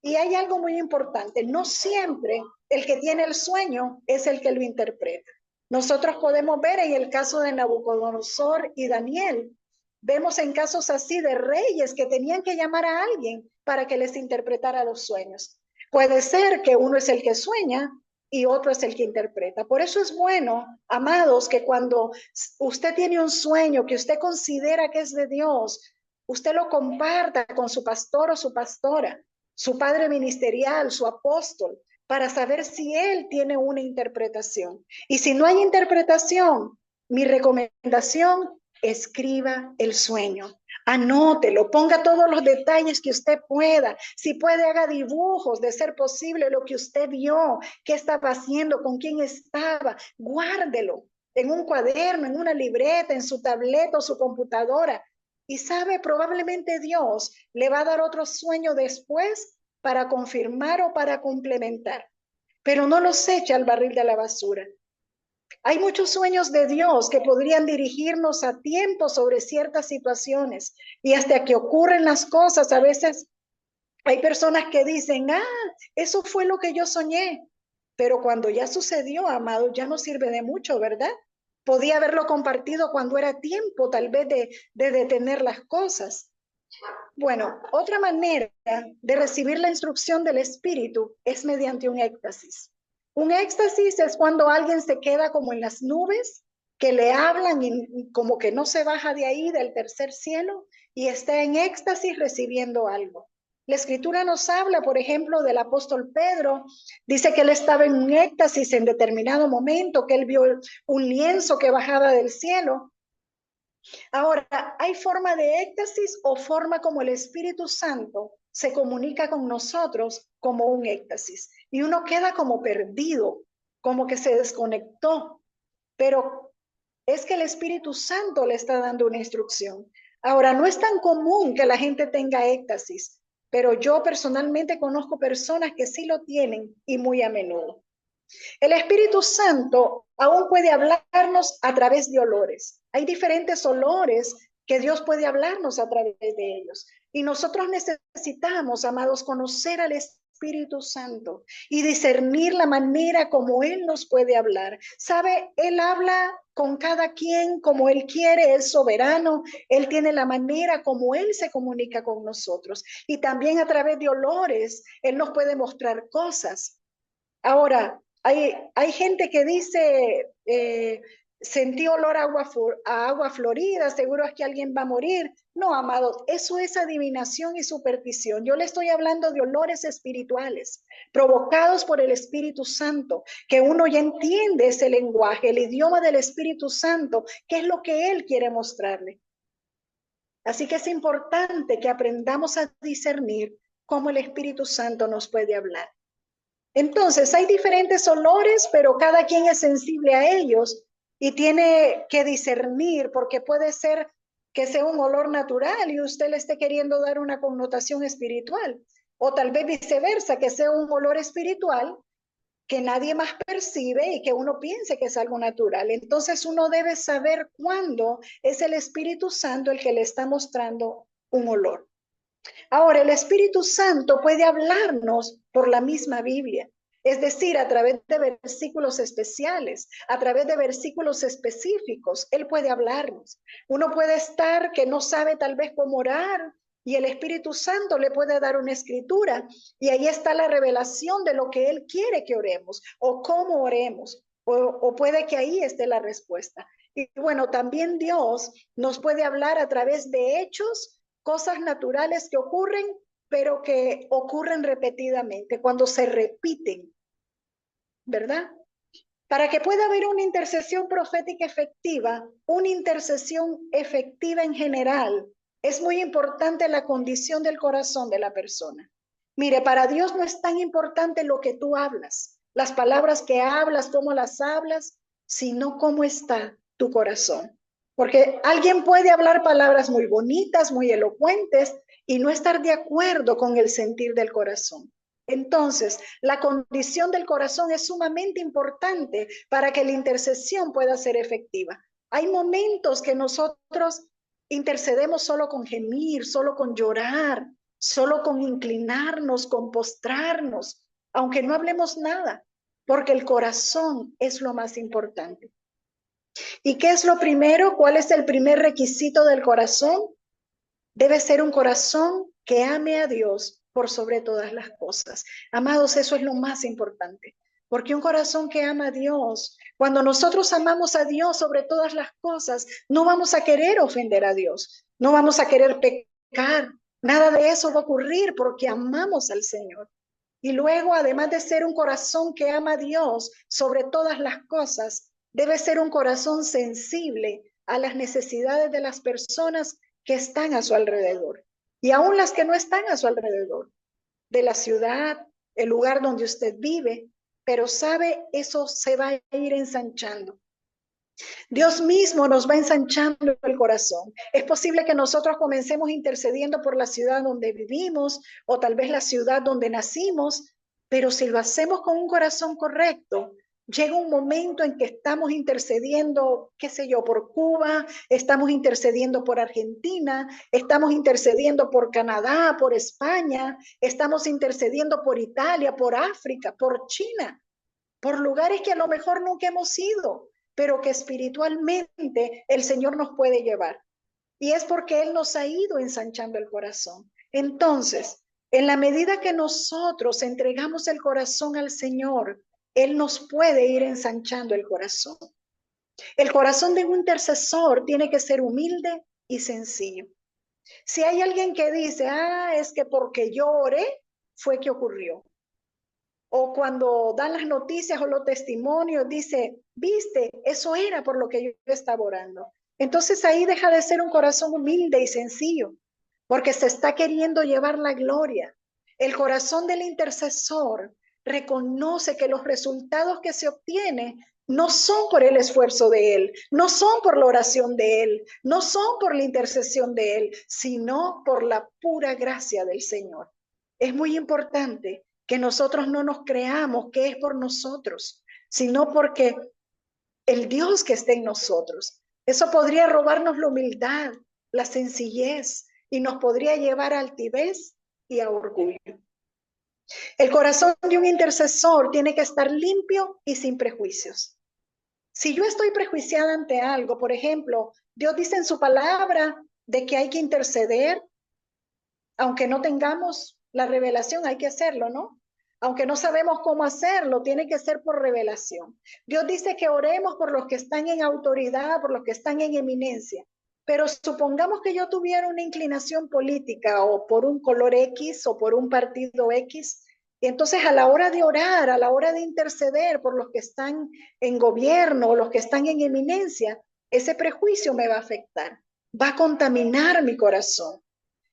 Y hay algo muy importante, no siempre el que tiene el sueño es el que lo interpreta. Nosotros podemos ver en el caso de Nabucodonosor y Daniel, vemos en casos así de reyes que tenían que llamar a alguien para que les interpretara los sueños. Puede ser que uno es el que sueña y otro es el que interpreta. Por eso es bueno, amados, que cuando usted tiene un sueño que usted considera que es de Dios, usted lo comparta con su pastor o su pastora, su padre ministerial, su apóstol, para saber si él tiene una interpretación. Y si no hay interpretación, mi recomendación, escriba el sueño. Anótelo, ponga todos los detalles que usted pueda. Si puede, haga dibujos de ser posible lo que usted vio, qué estaba haciendo, con quién estaba. Guárdelo en un cuaderno, en una libreta, en su tableta o su computadora. Y sabe, probablemente Dios le va a dar otro sueño después para confirmar o para complementar. Pero no los eche al barril de la basura. Hay muchos sueños de Dios que podrían dirigirnos a tiempo sobre ciertas situaciones y hasta que ocurren las cosas. A veces hay personas que dicen, eso fue lo que yo soñé, pero cuando ya sucedió, amado, ya no sirve de mucho, ¿verdad? Podía haberlo compartido cuando era tiempo, tal vez de detener las cosas. Bueno, otra manera de recibir la instrucción del Espíritu es mediante un éxtasis. Un éxtasis es cuando alguien se queda como en las nubes, que le hablan y como que no se baja de ahí, del tercer cielo, y está en éxtasis recibiendo algo. La Escritura nos habla, por ejemplo, del apóstol Pedro. Dice que él estaba en un éxtasis en determinado momento, que él vio un lienzo que bajaba del cielo. Ahora, hay forma de éxtasis o forma como el Espíritu Santo se comunica con nosotros como un éxtasis. Y uno queda como perdido, como que se desconectó. Pero es que el Espíritu Santo le está dando una instrucción. Ahora, no es tan común que la gente tenga éxtasis, pero yo personalmente conozco personas que sí lo tienen y muy a menudo. El Espíritu Santo aún puede hablarnos a través de olores. Hay diferentes olores que Dios puede hablarnos a través de ellos. Y nosotros necesitamos, amados, conocer al Espíritu Santo y discernir la manera como Él nos puede hablar. ¿Sabe? Él habla con cada quien como Él quiere, es soberano. Él tiene la manera como Él se comunica con nosotros. Y también a través de olores, Él nos puede mostrar cosas. Ahora, hay gente que dice, sentí olor a agua florida, seguro es que alguien va a morir. No, amados, eso es adivinación y superstición. Yo le estoy hablando de olores espirituales, provocados por el Espíritu Santo, que uno ya entiende ese lenguaje, el idioma del Espíritu Santo, que es lo que Él quiere mostrarle. Así que es importante que aprendamos a discernir cómo el Espíritu Santo nos puede hablar. Entonces, hay diferentes olores, pero cada quien es sensible a ellos y tiene que discernir, porque puede ser que sea un olor natural y usted le esté queriendo dar una connotación espiritual, o tal vez viceversa, que sea un olor espiritual que nadie más percibe y que uno piense que es algo natural. Entonces, uno debe saber cuándo es el Espíritu Santo el que le está mostrando un olor. Ahora, el Espíritu Santo puede hablarnos por la misma Biblia, es decir, a través de versículos especiales, a través de versículos específicos, Él puede hablarnos. Uno puede estar que no sabe tal vez cómo orar y el Espíritu Santo le puede dar una escritura y ahí está la revelación de lo que Él quiere que oremos o cómo oremos, o puede que ahí esté la respuesta. Y bueno, también Dios nos puede hablar a través de hechos, cosas naturales que ocurren, pero que ocurren repetidamente, cuando se repiten, ¿verdad? Para que pueda haber una intercesión profética efectiva, una intercesión efectiva en general, es muy importante la condición del corazón de la persona. Mire, para Dios no es tan importante lo que tú hablas, las palabras que hablas, cómo las hablas, sino cómo está tu corazón. Porque alguien puede hablar palabras muy bonitas, muy elocuentes y no estar de acuerdo con el sentir del corazón. Entonces, la condición del corazón es sumamente importante para que la intercesión pueda ser efectiva. Hay momentos que nosotros intercedemos solo con gemir, solo con llorar, solo con inclinarnos, con postrarnos, aunque no hablemos nada, porque el corazón es lo más importante. ¿Y qué es lo primero? ¿Cuál es el primer requisito del corazón? Debe ser un corazón que ame a Dios por sobre todas las cosas. Amados, eso es lo más importante. Porque un corazón que ama a Dios, cuando nosotros amamos a Dios sobre todas las cosas, no vamos a querer ofender a Dios, no vamos a querer pecar, Nada de eso va a ocurrir porque amamos al Señor. Y luego, además de ser un corazón que ama a Dios sobre todas las cosas, debe ser un corazón sensible a las necesidades de las personas que están a su alrededor. Y aún las que no están a su alrededor, de la ciudad, el lugar donde usted vive, pero sabe, eso se va a ir ensanchando. Dios mismo nos va ensanchando el corazón. Es posible que nosotros comencemos intercediendo por la ciudad donde vivimos o tal vez la ciudad donde nacimos, pero si lo hacemos con un corazón correcto, llega un momento en que estamos intercediendo, qué sé yo, por Cuba, estamos intercediendo por Argentina, estamos intercediendo por Canadá, por España, estamos intercediendo por Italia, por África, por China, por lugares que a lo mejor nunca hemos ido, pero que espiritualmente el Señor nos puede llevar. Y es porque Él nos ha ido ensanchando el corazón. Entonces, en la medida que nosotros entregamos el corazón al Señor, Él nos puede ir ensanchando el corazón. El corazón de un intercesor tiene que ser humilde y sencillo. Si hay alguien que dice, es que porque yo oré, fue que ocurrió. O cuando dan las noticias o los testimonios, dice, viste, eso era por lo que yo estaba orando. Entonces ahí deja de ser un corazón humilde y sencillo, porque se está queriendo llevar la gloria. El corazón del intercesor reconoce que los resultados que se obtienen no son por el esfuerzo de él, no son por la oración de él, no son por la intercesión de él, sino por la pura gracia del Señor. Es muy importante que nosotros no nos creamos que es por nosotros, sino porque el Dios que está en nosotros. Eso podría robarnos la humildad, la sencillez y nos podría llevar a altivez y a orgullo. El corazón de un intercesor tiene que estar limpio y sin prejuicios. Si yo estoy prejuiciada ante algo, por ejemplo, Dios dice en su palabra de que hay que interceder, aunque no tengamos la revelación, hay que hacerlo, ¿no? Aunque no sabemos cómo hacerlo, tiene que ser por revelación. Dios dice que oremos por los que están en autoridad, por los que están en eminencia. Pero supongamos que yo tuviera una inclinación política o por un color X o por un partido X, y entonces a la hora de orar, a la hora de interceder por los que están en gobierno o los que están en eminencia, ese prejuicio me va a afectar, va a contaminar mi corazón.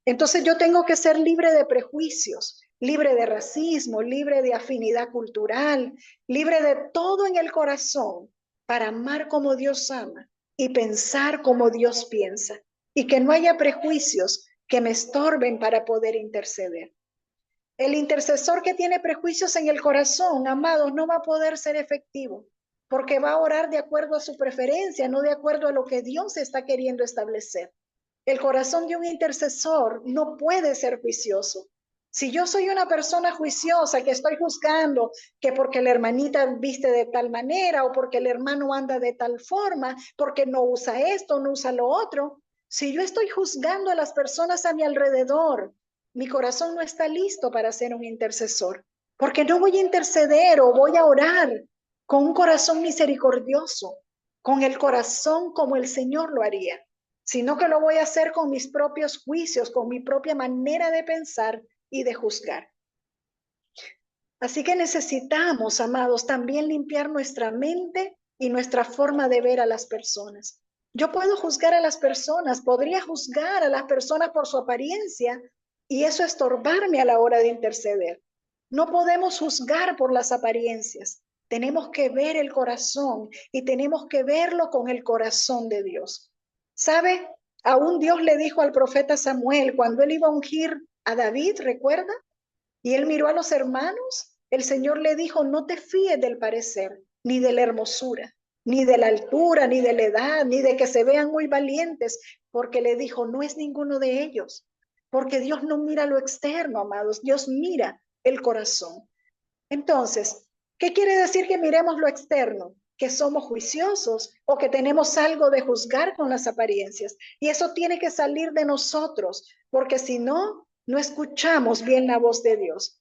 Entonces yo tengo que ser libre de prejuicios, libre de racismo, libre de afinidad cultural, libre de todo en el corazón para amar como Dios ama y pensar como Dios piensa, y que no haya prejuicios que me estorben para poder interceder. El intercesor que tiene prejuicios en el corazón, amados, no va a poder ser efectivo, porque va a orar de acuerdo a su preferencia, no de acuerdo a lo que Dios está queriendo establecer. El corazón de un intercesor no puede ser juicioso. Si yo soy una persona juiciosa que estoy juzgando que porque la hermanita viste de tal manera o porque el hermano anda de tal forma, porque no usa esto, no usa lo otro, si yo estoy juzgando a las personas a mi alrededor, mi corazón no está listo para ser un intercesor, porque no voy a interceder o voy a orar con un corazón misericordioso, con el corazón como el Señor lo haría, sino que lo voy a hacer con mis propios juicios, con mi propia manera de pensar y de juzgar. Así que necesitamos, amados, también limpiar nuestra mente y nuestra forma de ver a las personas. Yo puedo juzgar a las personas, podría juzgar a las personas por su apariencia y eso estorbarme a la hora de interceder. No podemos juzgar por las apariencias. Tenemos que ver el corazón y tenemos que verlo con el corazón de Dios. ¿Sabe? Aún Dios le dijo al profeta Samuel cuando él iba a ungir a David, ¿recuerda? Y él miró a los hermanos, el Señor le dijo, no te fíes del parecer, ni de la hermosura, ni de la altura, ni de la edad, ni de que se vean muy valientes, porque le dijo, no es ninguno de ellos, porque Dios no mira lo externo, amados, Dios mira el corazón. Entonces, ¿qué quiere decir que miremos lo externo? Que somos juiciosos o que tenemos algo de juzgar con las apariencias. Y eso tiene que salir de nosotros, porque si no, no escuchamos bien la voz de Dios.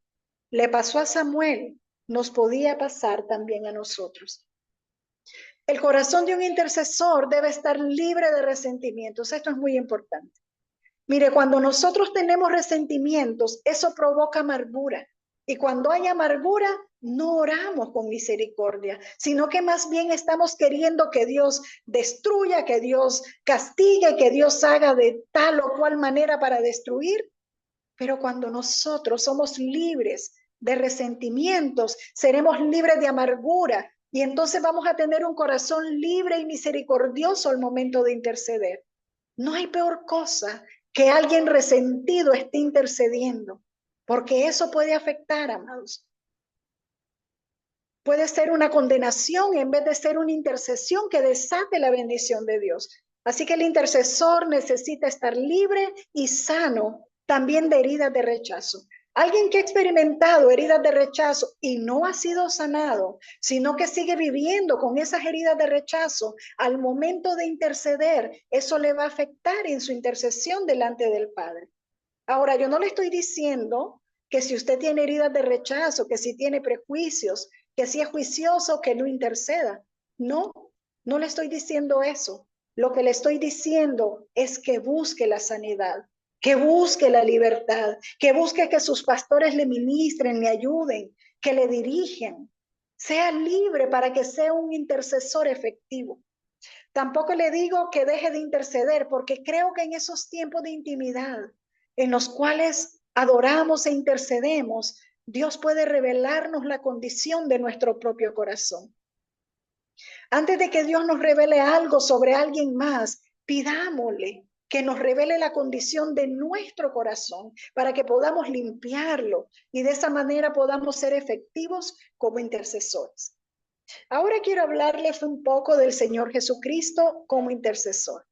Le pasó a Samuel, nos podía pasar también a nosotros. El corazón de un intercesor debe estar libre de resentimientos. Esto es muy importante. Mire, cuando nosotros tenemos resentimientos, eso provoca amargura. Y cuando hay amargura, no oramos con misericordia, sino que más bien estamos queriendo que Dios destruya, que Dios castigue, que Dios haga de tal o cual manera para destruir. Pero cuando nosotros somos libres de resentimientos, seremos libres de amargura y entonces vamos a tener un corazón libre y misericordioso al momento de interceder. No hay peor cosa que alguien resentido esté intercediendo, porque eso puede afectar, amados. Puede ser una condenación en vez de ser una intercesión que desate la bendición de Dios. Así que el intercesor necesita estar libre y sano también de heridas de rechazo. Alguien que ha experimentado heridas de rechazo y no ha sido sanado, sino que sigue viviendo con esas heridas de rechazo, al momento de interceder, eso le va a afectar en su intercesión delante del Padre. Ahora, yo no le estoy diciendo que si usted tiene heridas de rechazo, que si tiene prejuicios, que si es juicioso, que no interceda. No, no le estoy diciendo eso. Lo que le estoy diciendo es que busque la sanidad, que busque la libertad, que busque que sus pastores le ministren, le ayuden, que le dirigen. Sea libre para que sea un intercesor efectivo. Tampoco le digo que deje de interceder, porque creo que en esos tiempos de intimidad, en los cuales adoramos e intercedemos, Dios puede revelarnos la condición de nuestro propio corazón. Antes de que Dios nos revele algo sobre alguien más, pidámosle que nos revele la condición de nuestro corazón para que podamos limpiarlo y de esa manera podamos ser efectivos como intercesores. Ahora quiero hablarles un poco del Señor Jesucristo como intercesor.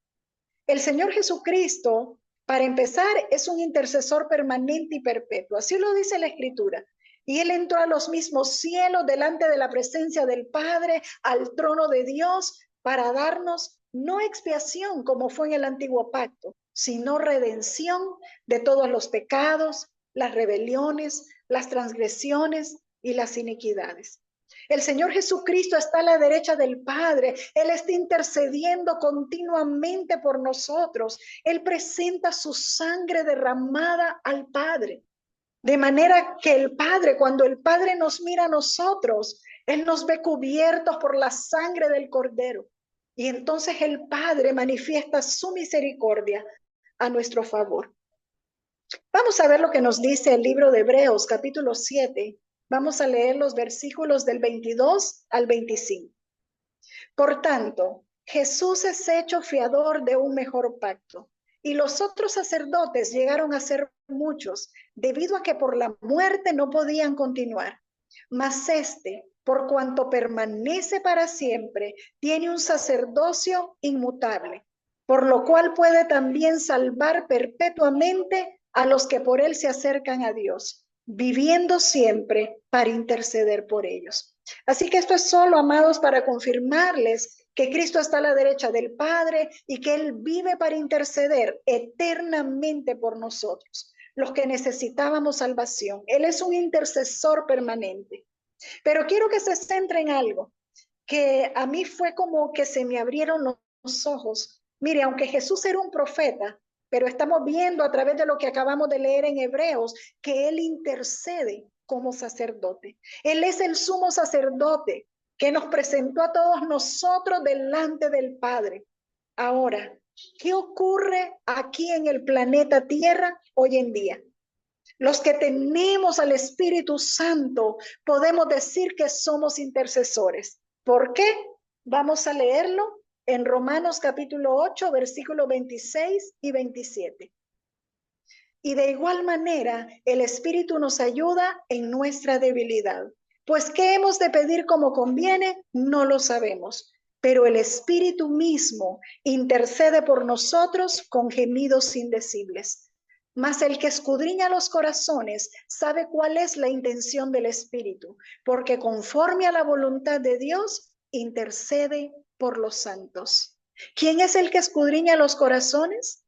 El Señor Jesucristo, para empezar, es un intercesor permanente y perpetuo. Así lo dice la Escritura. Y Él entró a los mismos cielos delante de la presencia del Padre, al trono de Dios, para darnos no expiación como fue en el antiguo pacto, sino redención de todos los pecados, las rebeliones, las transgresiones y las iniquidades. El Señor Jesucristo está a la derecha del Padre. Él está intercediendo continuamente por nosotros. Él presenta su sangre derramada al Padre. De manera que el Padre, cuando el Padre nos mira a nosotros, Él nos ve cubiertos por la sangre del Cordero. Y entonces el Padre manifiesta su misericordia a nuestro favor. Vamos a ver lo que nos dice el libro de Hebreos, capítulo 7. Vamos a leer los versículos del 22 al 25. Por tanto, Jesús es hecho fiador de un mejor pacto, y los otros sacerdotes llegaron a ser muchos, debido a que por la muerte no podían continuar. Mas este, por cuanto permanece para siempre, tiene un sacerdocio inmutable, por lo cual puede también salvar perpetuamente a los que por él se acercan a Dios, viviendo siempre para interceder por ellos. Así que esto es solo, amados, para confirmarles que Cristo está a la derecha del Padre y que Él vive para interceder eternamente por nosotros, los que necesitábamos salvación. Él es un intercesor permanente. Pero quiero que se centre en algo, que a mí fue como que se me abrieron los ojos. Mire, aunque Jesús era un profeta, pero estamos viendo a través de lo que acabamos de leer en Hebreos, que Él intercede como sacerdote. Él es el sumo sacerdote que nos presentó a todos nosotros delante del Padre. Ahora, ¿qué ocurre aquí en el planeta Tierra hoy en día? Los que tenemos al Espíritu Santo podemos decir que somos intercesores. ¿Por qué? Vamos a leerlo en Romanos capítulo 8, versículos 26 y 27. Y de igual manera, el Espíritu nos ayuda en nuestra debilidad. Pues ¿qué hemos de pedir como conviene? No lo sabemos. Pero el Espíritu mismo intercede por nosotros con gemidos indecibles. Mas el que escudriña los corazones sabe cuál es la intención del Espíritu, porque conforme a la voluntad de Dios, intercede por los santos. ¿Quién es el que escudriña los corazones?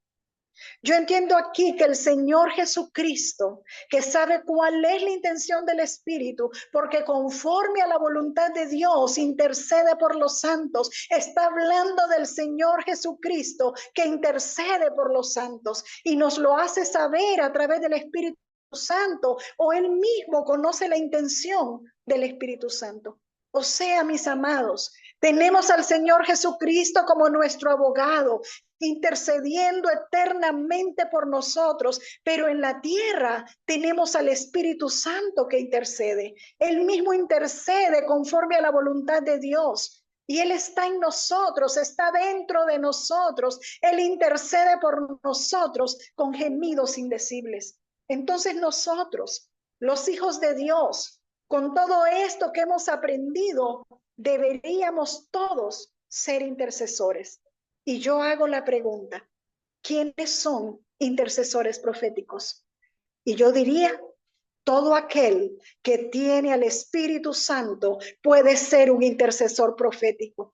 Yo entiendo aquí que el Señor Jesucristo, que sabe cuál es la intención del Espíritu, porque conforme a la voluntad de Dios intercede por los santos, está hablando del Señor Jesucristo que intercede por los santos y nos lo hace saber a través del Espíritu Santo, o Él mismo conoce la intención del Espíritu Santo. O sea, mis amados, tenemos al Señor Jesucristo como nuestro abogado, intercediendo eternamente por nosotros, pero en la tierra tenemos al Espíritu Santo que intercede. Él mismo intercede conforme a la voluntad de Dios. Y Él está en nosotros, está dentro de nosotros. Él intercede por nosotros con gemidos indecibles. Entonces nosotros, los hijos de Dios, con todo esto que hemos aprendido, deberíamos todos ser intercesores. Y yo hago la pregunta, ¿quiénes son intercesores proféticos? Y yo diría, todo aquel que tiene al Espíritu Santo puede ser un intercesor profético.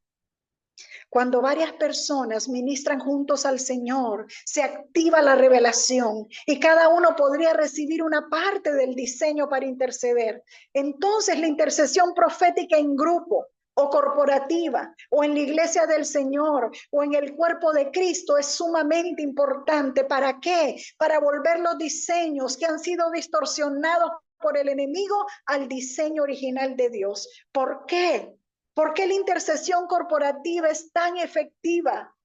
Cuando varias personas ministran juntos al Señor, se activa la revelación y cada uno podría recibir una parte del diseño para interceder. Entonces la intercesión profética en grupo o corporativa, o en la iglesia del Señor, o en el cuerpo de Cristo es sumamente importante. ¿Para qué? Para volver los diseños que han sido distorsionados por el enemigo al diseño original de Dios. ¿Por qué? ¿Por qué la intercesión corporativa es tan efectiva?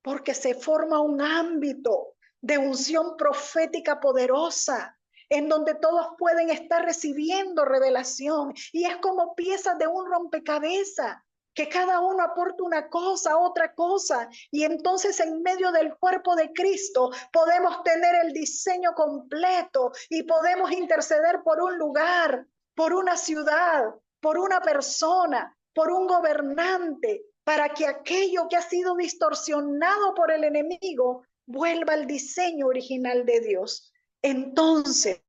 Porque se forma un ámbito de unción profética poderosa, en donde todos pueden estar recibiendo revelación, y es como piezas de un rompecabezas, que cada uno aporta una cosa, otra cosa, y entonces en medio del cuerpo de Cristo podemos tener el diseño completo y podemos interceder por un lugar, por una ciudad, por una persona, por un gobernante, para que aquello que ha sido distorsionado por el enemigo vuelva al diseño original de Dios. Entonces,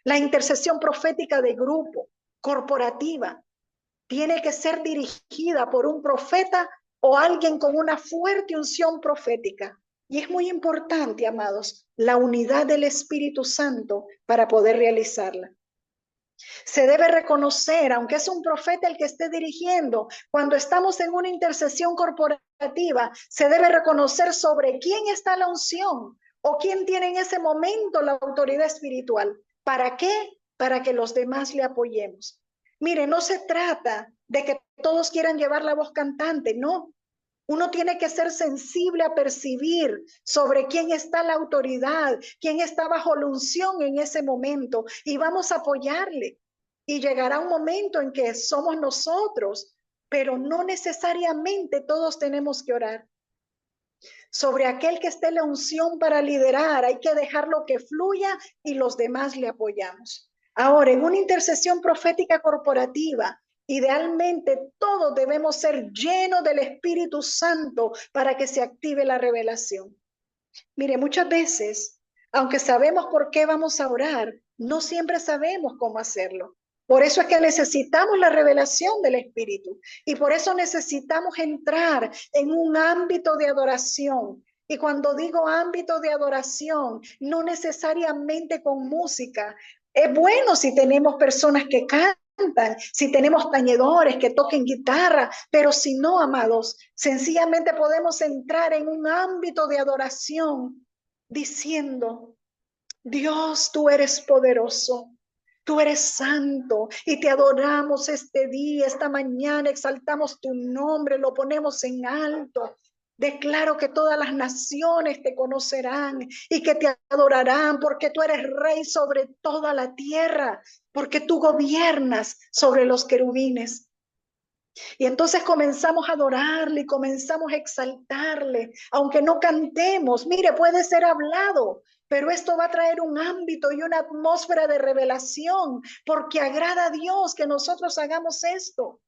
la intercesión profética de grupo, corporativa, tiene que ser dirigida por un profeta o alguien con una fuerte unción profética. Y es muy importante, amados, la unidad del Espíritu Santo para poder realizarla. Se debe reconocer, aunque es un profeta el que esté dirigiendo, cuando estamos en una intercesión corporativa, se debe reconocer sobre quién está la unción o quién tiene en ese momento la autoridad espiritual. ¿Para qué? Para que los demás le apoyemos. Mire, no se trata de que todos quieran llevar la voz cantante, no. Uno tiene que ser sensible a percibir sobre quién está la autoridad, quién está bajo la unción en ese momento, y vamos a apoyarle. Y llegará un momento en que somos nosotros, pero no necesariamente todos tenemos que orar. Sobre aquel que esté la unción para liderar, hay que dejarlo que fluya y los demás le apoyamos. Ahora, en una intercesión profética corporativa, idealmente todos debemos ser llenos del Espíritu Santo para que se active la revelación. Mire, muchas veces, aunque sabemos por qué vamos a orar, no siempre sabemos cómo hacerlo. Por eso es que necesitamos la revelación del Espíritu, y por eso necesitamos entrar en un ámbito de adoración. Y cuando digo ámbito de adoración, no necesariamente con música. Es bueno si tenemos personas que cantan, si tenemos tañedores que toquen guitarra, pero si no, amados, sencillamente podemos entrar en un ámbito de adoración diciendo: Dios, tú eres poderoso. Tú eres santo y te adoramos este día, esta mañana, exaltamos tu nombre, lo ponemos en alto. Declaro que todas las naciones te conocerán y que te adorarán, porque tú eres rey sobre toda la tierra, porque tú gobiernas sobre los querubines. Y entonces comenzamos a adorarle y comenzamos a exaltarle, aunque no cantemos. Mire, puede ser hablado, pero esto va a traer un ámbito y una atmósfera de revelación, porque agrada a Dios que nosotros hagamos esto.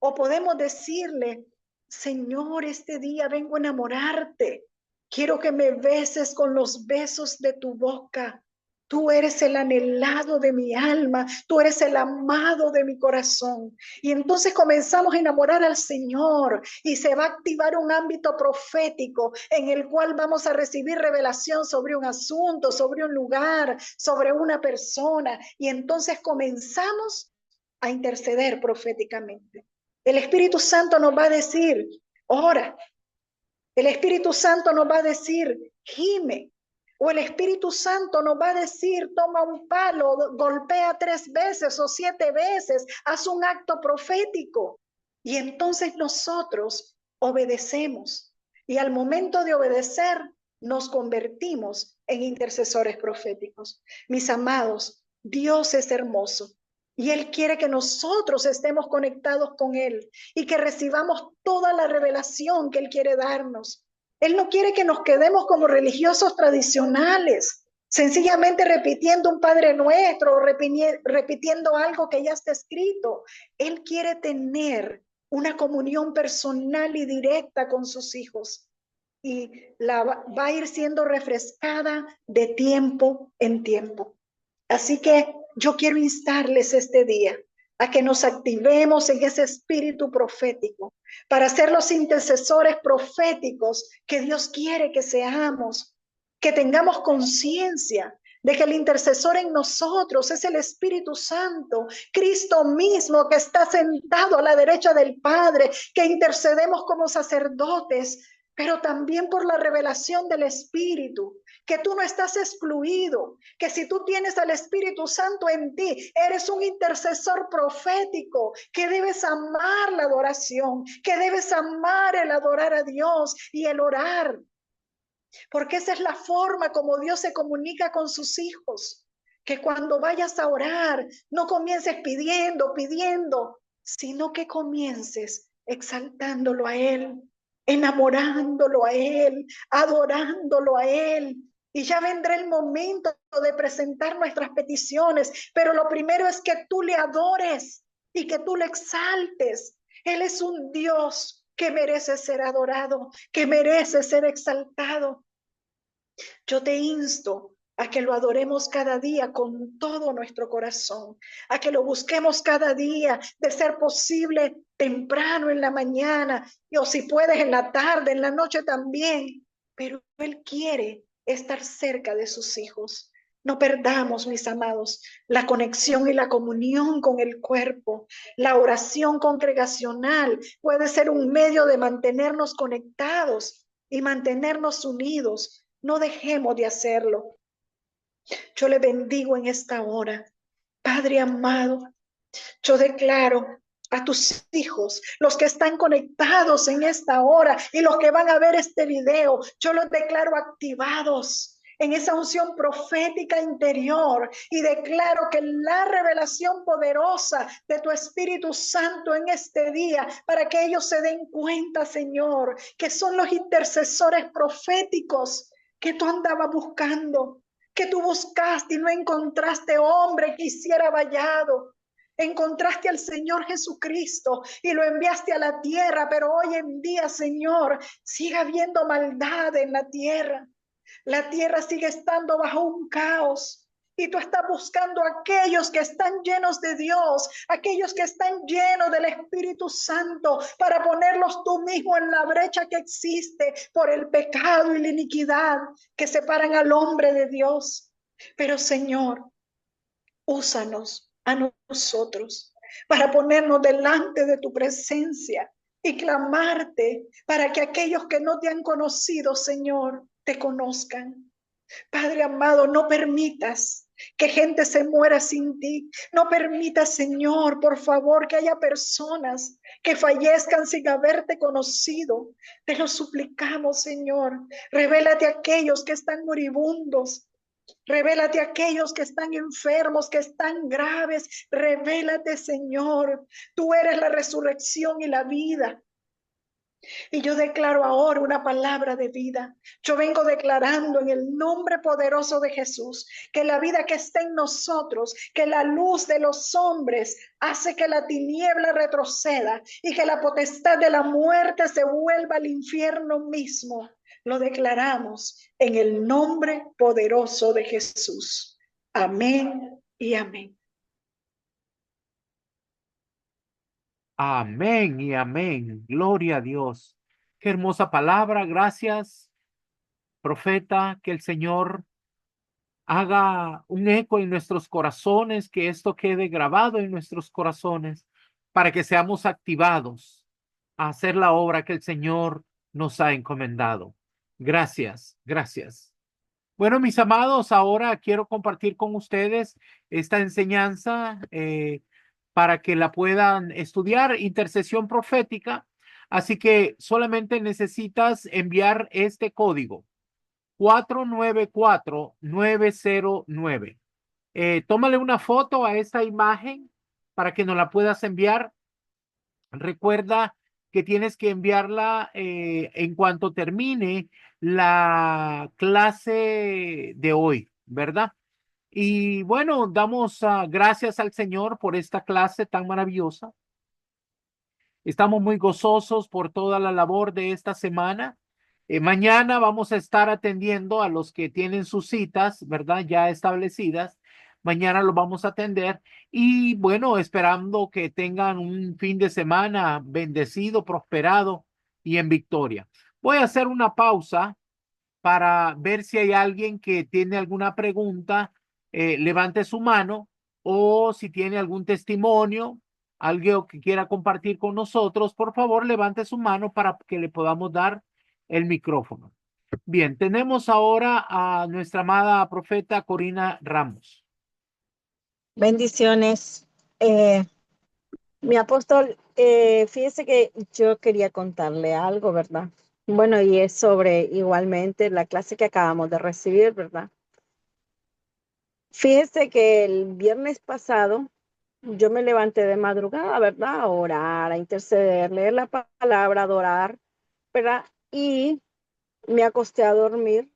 O podemos decirle: Señor, este día vengo a enamorarte. Quiero que me beses con los besos de tu boca. Tú eres el anhelado de mi alma, tú eres el amado de mi corazón. Y entonces comenzamos a enamorar al Señor y se va a activar un ámbito profético en el cual vamos a recibir revelación sobre un asunto, sobre un lugar, sobre una persona. Y entonces comenzamos a interceder proféticamente. El Espíritu Santo nos va a decir, ora. El Espíritu Santo nos va a decir, gime. O el Espíritu Santo nos va a decir, toma un palo, golpea 3 veces o 7 veces, haz un acto profético. Y entonces nosotros obedecemos. Y al momento de obedecer, nos convertimos en intercesores proféticos. Mis amados, Dios es hermoso. Y Él quiere que nosotros estemos conectados con Él y que recibamos toda la revelación que Él quiere darnos. Él no quiere que nos quedemos como religiosos tradicionales, sencillamente repitiendo un Padre Nuestro o repitiendo algo que ya está escrito. Él quiere tener una comunión personal y directa con sus hijos y va a ir siendo refrescada de tiempo en tiempo. Así que yo quiero instarles este día a que nos activemos en ese espíritu profético para ser los intercesores proféticos que Dios quiere que seamos, que tengamos conciencia de que el intercesor en nosotros es el Espíritu Santo, Cristo mismo que está sentado a la derecha del Padre, que intercedemos como sacerdotes, pero también por la revelación del Espíritu, que tú no estás excluido, que si tú tienes al Espíritu Santo en ti, eres un intercesor profético, que debes amar la adoración, que debes amar el adorar a Dios y el orar, porque esa es la forma como Dios se comunica con sus hijos, que cuando vayas a orar, no comiences pidiendo, sino que comiences exaltándolo a Él, enamorándolo a Él, adorándolo a Él. Y ya vendrá el momento de presentar nuestras peticiones, pero lo primero es que tú le adores y que tú le exaltes. Él es un Dios que merece ser adorado, que merece ser exaltado. Yo te insto a que lo adoremos cada día con todo nuestro corazón, a que lo busquemos cada día, de ser posible temprano en la mañana, o si puedes en la tarde, en la noche también. Pero Él quiere estar cerca de sus hijos. No perdamos, mis amados, la conexión y la comunión con el cuerpo. La oración congregacional puede ser un medio de mantenernos conectados y mantenernos unidos. No dejemos de hacerlo. Yo le bendigo en esta hora. Padre amado, yo declaro a tus hijos, los que están conectados en esta hora y los que van a ver este video, yo los declaro activados en esa unción profética interior y declaro que la revelación poderosa de tu Espíritu Santo en este día, para que ellos se den cuenta, Señor, que son los intercesores proféticos que tú andabas buscando, que tú buscaste y no encontraste hombre que hiciera vallado. Encontraste al Señor Jesucristo y lo enviaste a la tierra, pero hoy en día, Señor, sigue habiendo maldad en la tierra. La tierra sigue estando bajo un caos. Y tú estás buscando a aquellos que están llenos de Dios, aquellos que están llenos del Espíritu Santo, para ponerlos tú mismo en la brecha que existe por el pecado y la iniquidad que separan al hombre de Dios. Pero Señor, úsanos a nosotros para ponernos delante de tu presencia y clamarte para que aquellos que no te han conocido, Señor, te conozcan. Padre amado, no permitas que gente se muera sin ti. No permitas, Señor, por favor, que haya personas que fallezcan sin haberte conocido. Te lo suplicamos, Señor. Revélate a aquellos que están moribundos. Revélate a aquellos que están enfermos, que están graves. Revélate, Señor. Tú eres la resurrección y la vida. Y yo declaro ahora una palabra de vida. Yo vengo declarando en el nombre poderoso de Jesús que la vida que está en nosotros, que la luz de los hombres hace que la tiniebla retroceda y que la potestad de la muerte se vuelva al infierno mismo. Lo declaramos en el nombre poderoso de Jesús. Amén y amén.
Amén y amén. Gloria a Dios. Qué hermosa palabra. Gracias, profeta. Que el Señor haga un eco en nuestros corazones, que esto quede grabado en nuestros corazones para que seamos activados a hacer la obra que el Señor nos ha encomendado. Gracias, gracias. Bueno, mis amados, ahora quiero compartir con ustedes esta enseñanza para que la puedan estudiar, intercesión profética. Así que solamente necesitas enviar este código 494909. Tómale una foto a esta imagen para que nos la puedas enviar. Recuerda que tienes que enviarla en cuanto termine la clase de hoy, ¿verdad? Y bueno, damos gracias al Señor por esta clase tan maravillosa. Estamos muy gozosos por toda la labor de esta semana. Mañana vamos a estar atendiendo a los que tienen sus citas, ¿verdad? Ya establecidas. Mañana los vamos a atender y bueno, esperando que tengan un fin de semana bendecido, prosperado y en victoria. Voy a hacer una pausa para ver si hay alguien que tiene alguna pregunta, levante su mano, o si tiene algún testimonio, algo que quiera compartir con nosotros, por favor, levante su mano para que le podamos dar el micrófono. Bien, tenemos ahora a nuestra amada profeta Corina Ramos.
Bendiciones. Mi apóstol, fíjese que yo quería contarle algo, ¿verdad? Bueno, y es sobre igualmente la clase que acabamos de recibir, ¿verdad? Fíjese que el viernes pasado yo me levanté de madrugada, ¿verdad? A orar, a interceder, leer la palabra, adorar, ¿verdad? Y me acosté a dormir.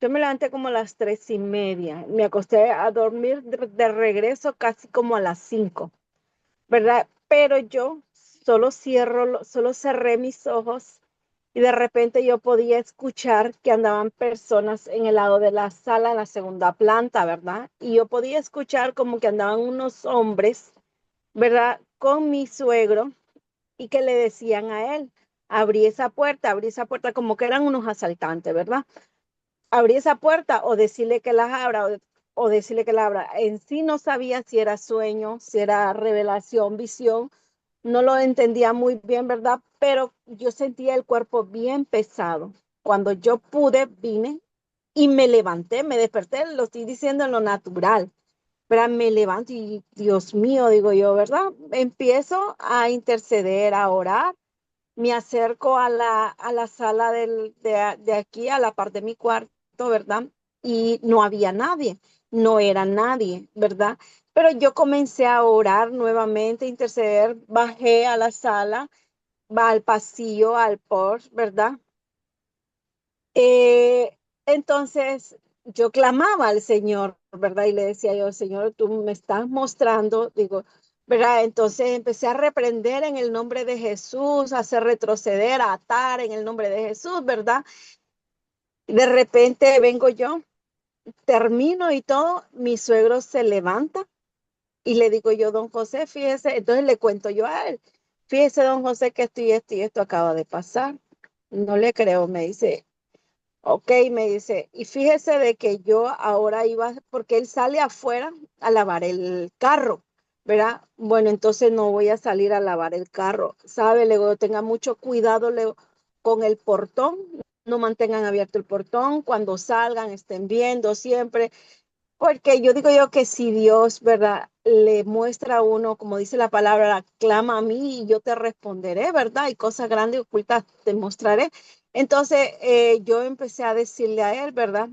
Yo me levanté como a las 3:30. Me acosté a dormir de regreso casi como a las 5, ¿verdad? Pero yo solo cerré mis ojos y de repente yo podía escuchar que andaban personas en el lado de la sala, en la segunda planta, ¿verdad? Y yo podía escuchar como que andaban unos hombres, ¿verdad? Con mi suegro y que le decían a él, abrí esa puerta, como que eran unos asaltantes, ¿verdad? Abrí esa puerta o decirle que las abra o decirle que la abra. En sí no sabía si era sueño, si era revelación, visión, no lo entendía muy bien, ¿verdad? Pero yo sentía el cuerpo bien pesado. Cuando yo pude, vine y me levanté, me desperté, lo estoy diciendo en lo natural, pero me levanto y Dios mío, digo yo, ¿verdad? Empiezo a interceder, a orar, me acerco a la sala de aquí, a la parte de mi cuarto, ¿verdad? Y no había nadie, no era nadie, ¿verdad? Pero yo comencé a orar nuevamente, a interceder, bajé a la sala, va al pasillo, al porche, ¿verdad? Entonces yo clamaba al Señor, ¿verdad? Y le decía yo, Señor, tú me estás mostrando, digo, ¿verdad? Entonces empecé a reprender en el nombre de Jesús, a hacer retroceder, a atar en el nombre de Jesús, ¿verdad? De repente vengo yo, termino y todo, mi suegro se levanta y le digo yo, don José, fíjese, entonces le cuento yo a él, fíjese, don José, que esto y esto acaba de pasar. No le creo, me dice. Ok, me dice, y fíjese de que yo ahora iba, porque él sale afuera a lavar el carro, ¿verdad? Bueno, entonces no voy a salir a lavar el carro, ¿sabe? Le digo, tenga mucho cuidado con el portón, no mantengan abierto el portón, cuando salgan estén viendo siempre, porque yo digo yo que si Dios, ¿verdad? Le muestra a uno, como dice la palabra, clama a mí y yo te responderé, ¿verdad? Y cosas grandes y ocultas te mostraré. Entonces yo empecé a decirle a él, ¿verdad?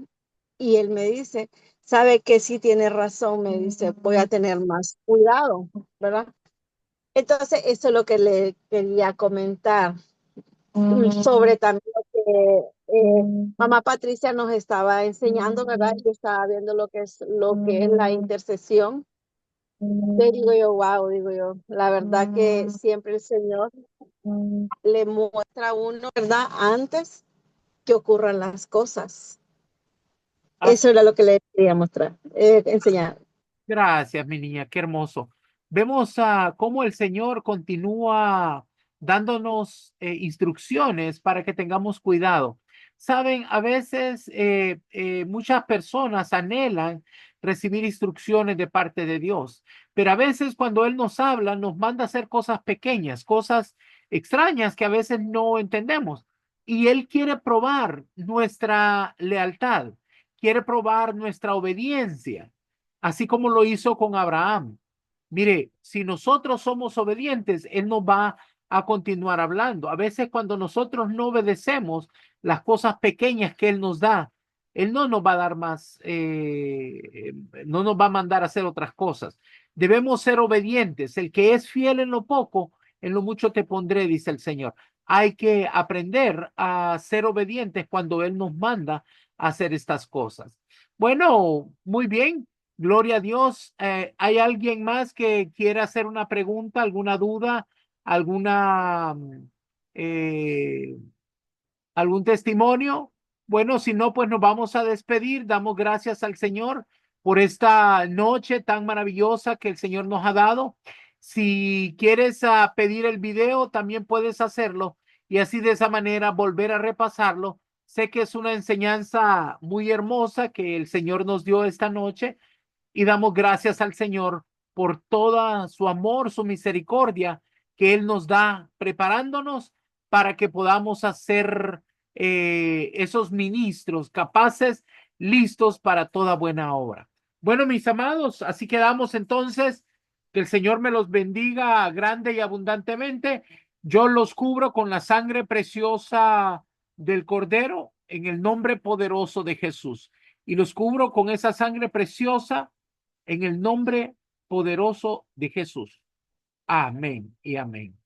Y él me dice, sabe que sí tiene razón, me dice, voy a tener más cuidado, ¿verdad? Entonces eso es lo que le quería comentar sobre también lo que mamá Patricia nos estaba enseñando, ¿verdad? Yo estaba viendo lo que es la intercesión. Te digo yo, wow, digo yo, la verdad que siempre el Señor le muestra a uno, ¿verdad? Antes que ocurran las cosas. Eso era lo que le quería mostrar, enseñar.
Gracias, mi niña, qué hermoso. Vemos cómo el Señor continúa dándonos instrucciones para que tengamos cuidado. Saben, a veces muchas personas anhelan recibir instrucciones de parte de Dios, pero a veces cuando Él nos habla, nos manda a hacer cosas pequeñas, cosas extrañas que a veces no entendemos. Y Él quiere probar nuestra lealtad, quiere probar nuestra obediencia, así como lo hizo con Abraham. Mire, si nosotros somos obedientes, Él nos va a continuar hablando. A veces cuando nosotros no obedecemos las cosas pequeñas que Él nos da, Él no nos va a dar más, no nos va a mandar a hacer otras cosas. Debemos ser obedientes. El que es fiel en lo poco, en lo mucho te pondré, dice el Señor. Hay que aprender a ser obedientes cuando Él nos manda a hacer estas cosas. Bueno, muy bien. Gloria a Dios. ¿Hay alguien más que quiera hacer una pregunta, alguna duda, alguna, eh, algún testimonio? Bueno, si no, pues nos vamos a despedir. Damos gracias al Señor por esta noche tan maravillosa que el Señor nos ha dado. Si quieres pedir el video, también puedes hacerlo y así de esa manera volver a repasarlo. Sé que es una enseñanza muy hermosa que el Señor nos dio esta noche y damos gracias al Señor por toda su amor, su misericordia que Él nos da, preparándonos para que podamos hacer esos ministros capaces, listos para toda buena obra. Bueno, mis amados, así quedamos entonces. Que el Señor me los bendiga grande y abundantemente. Yo los cubro con la sangre preciosa del Cordero en el nombre poderoso de Jesús. Y los cubro con esa sangre preciosa en el nombre poderoso de Jesús. Amén y amén.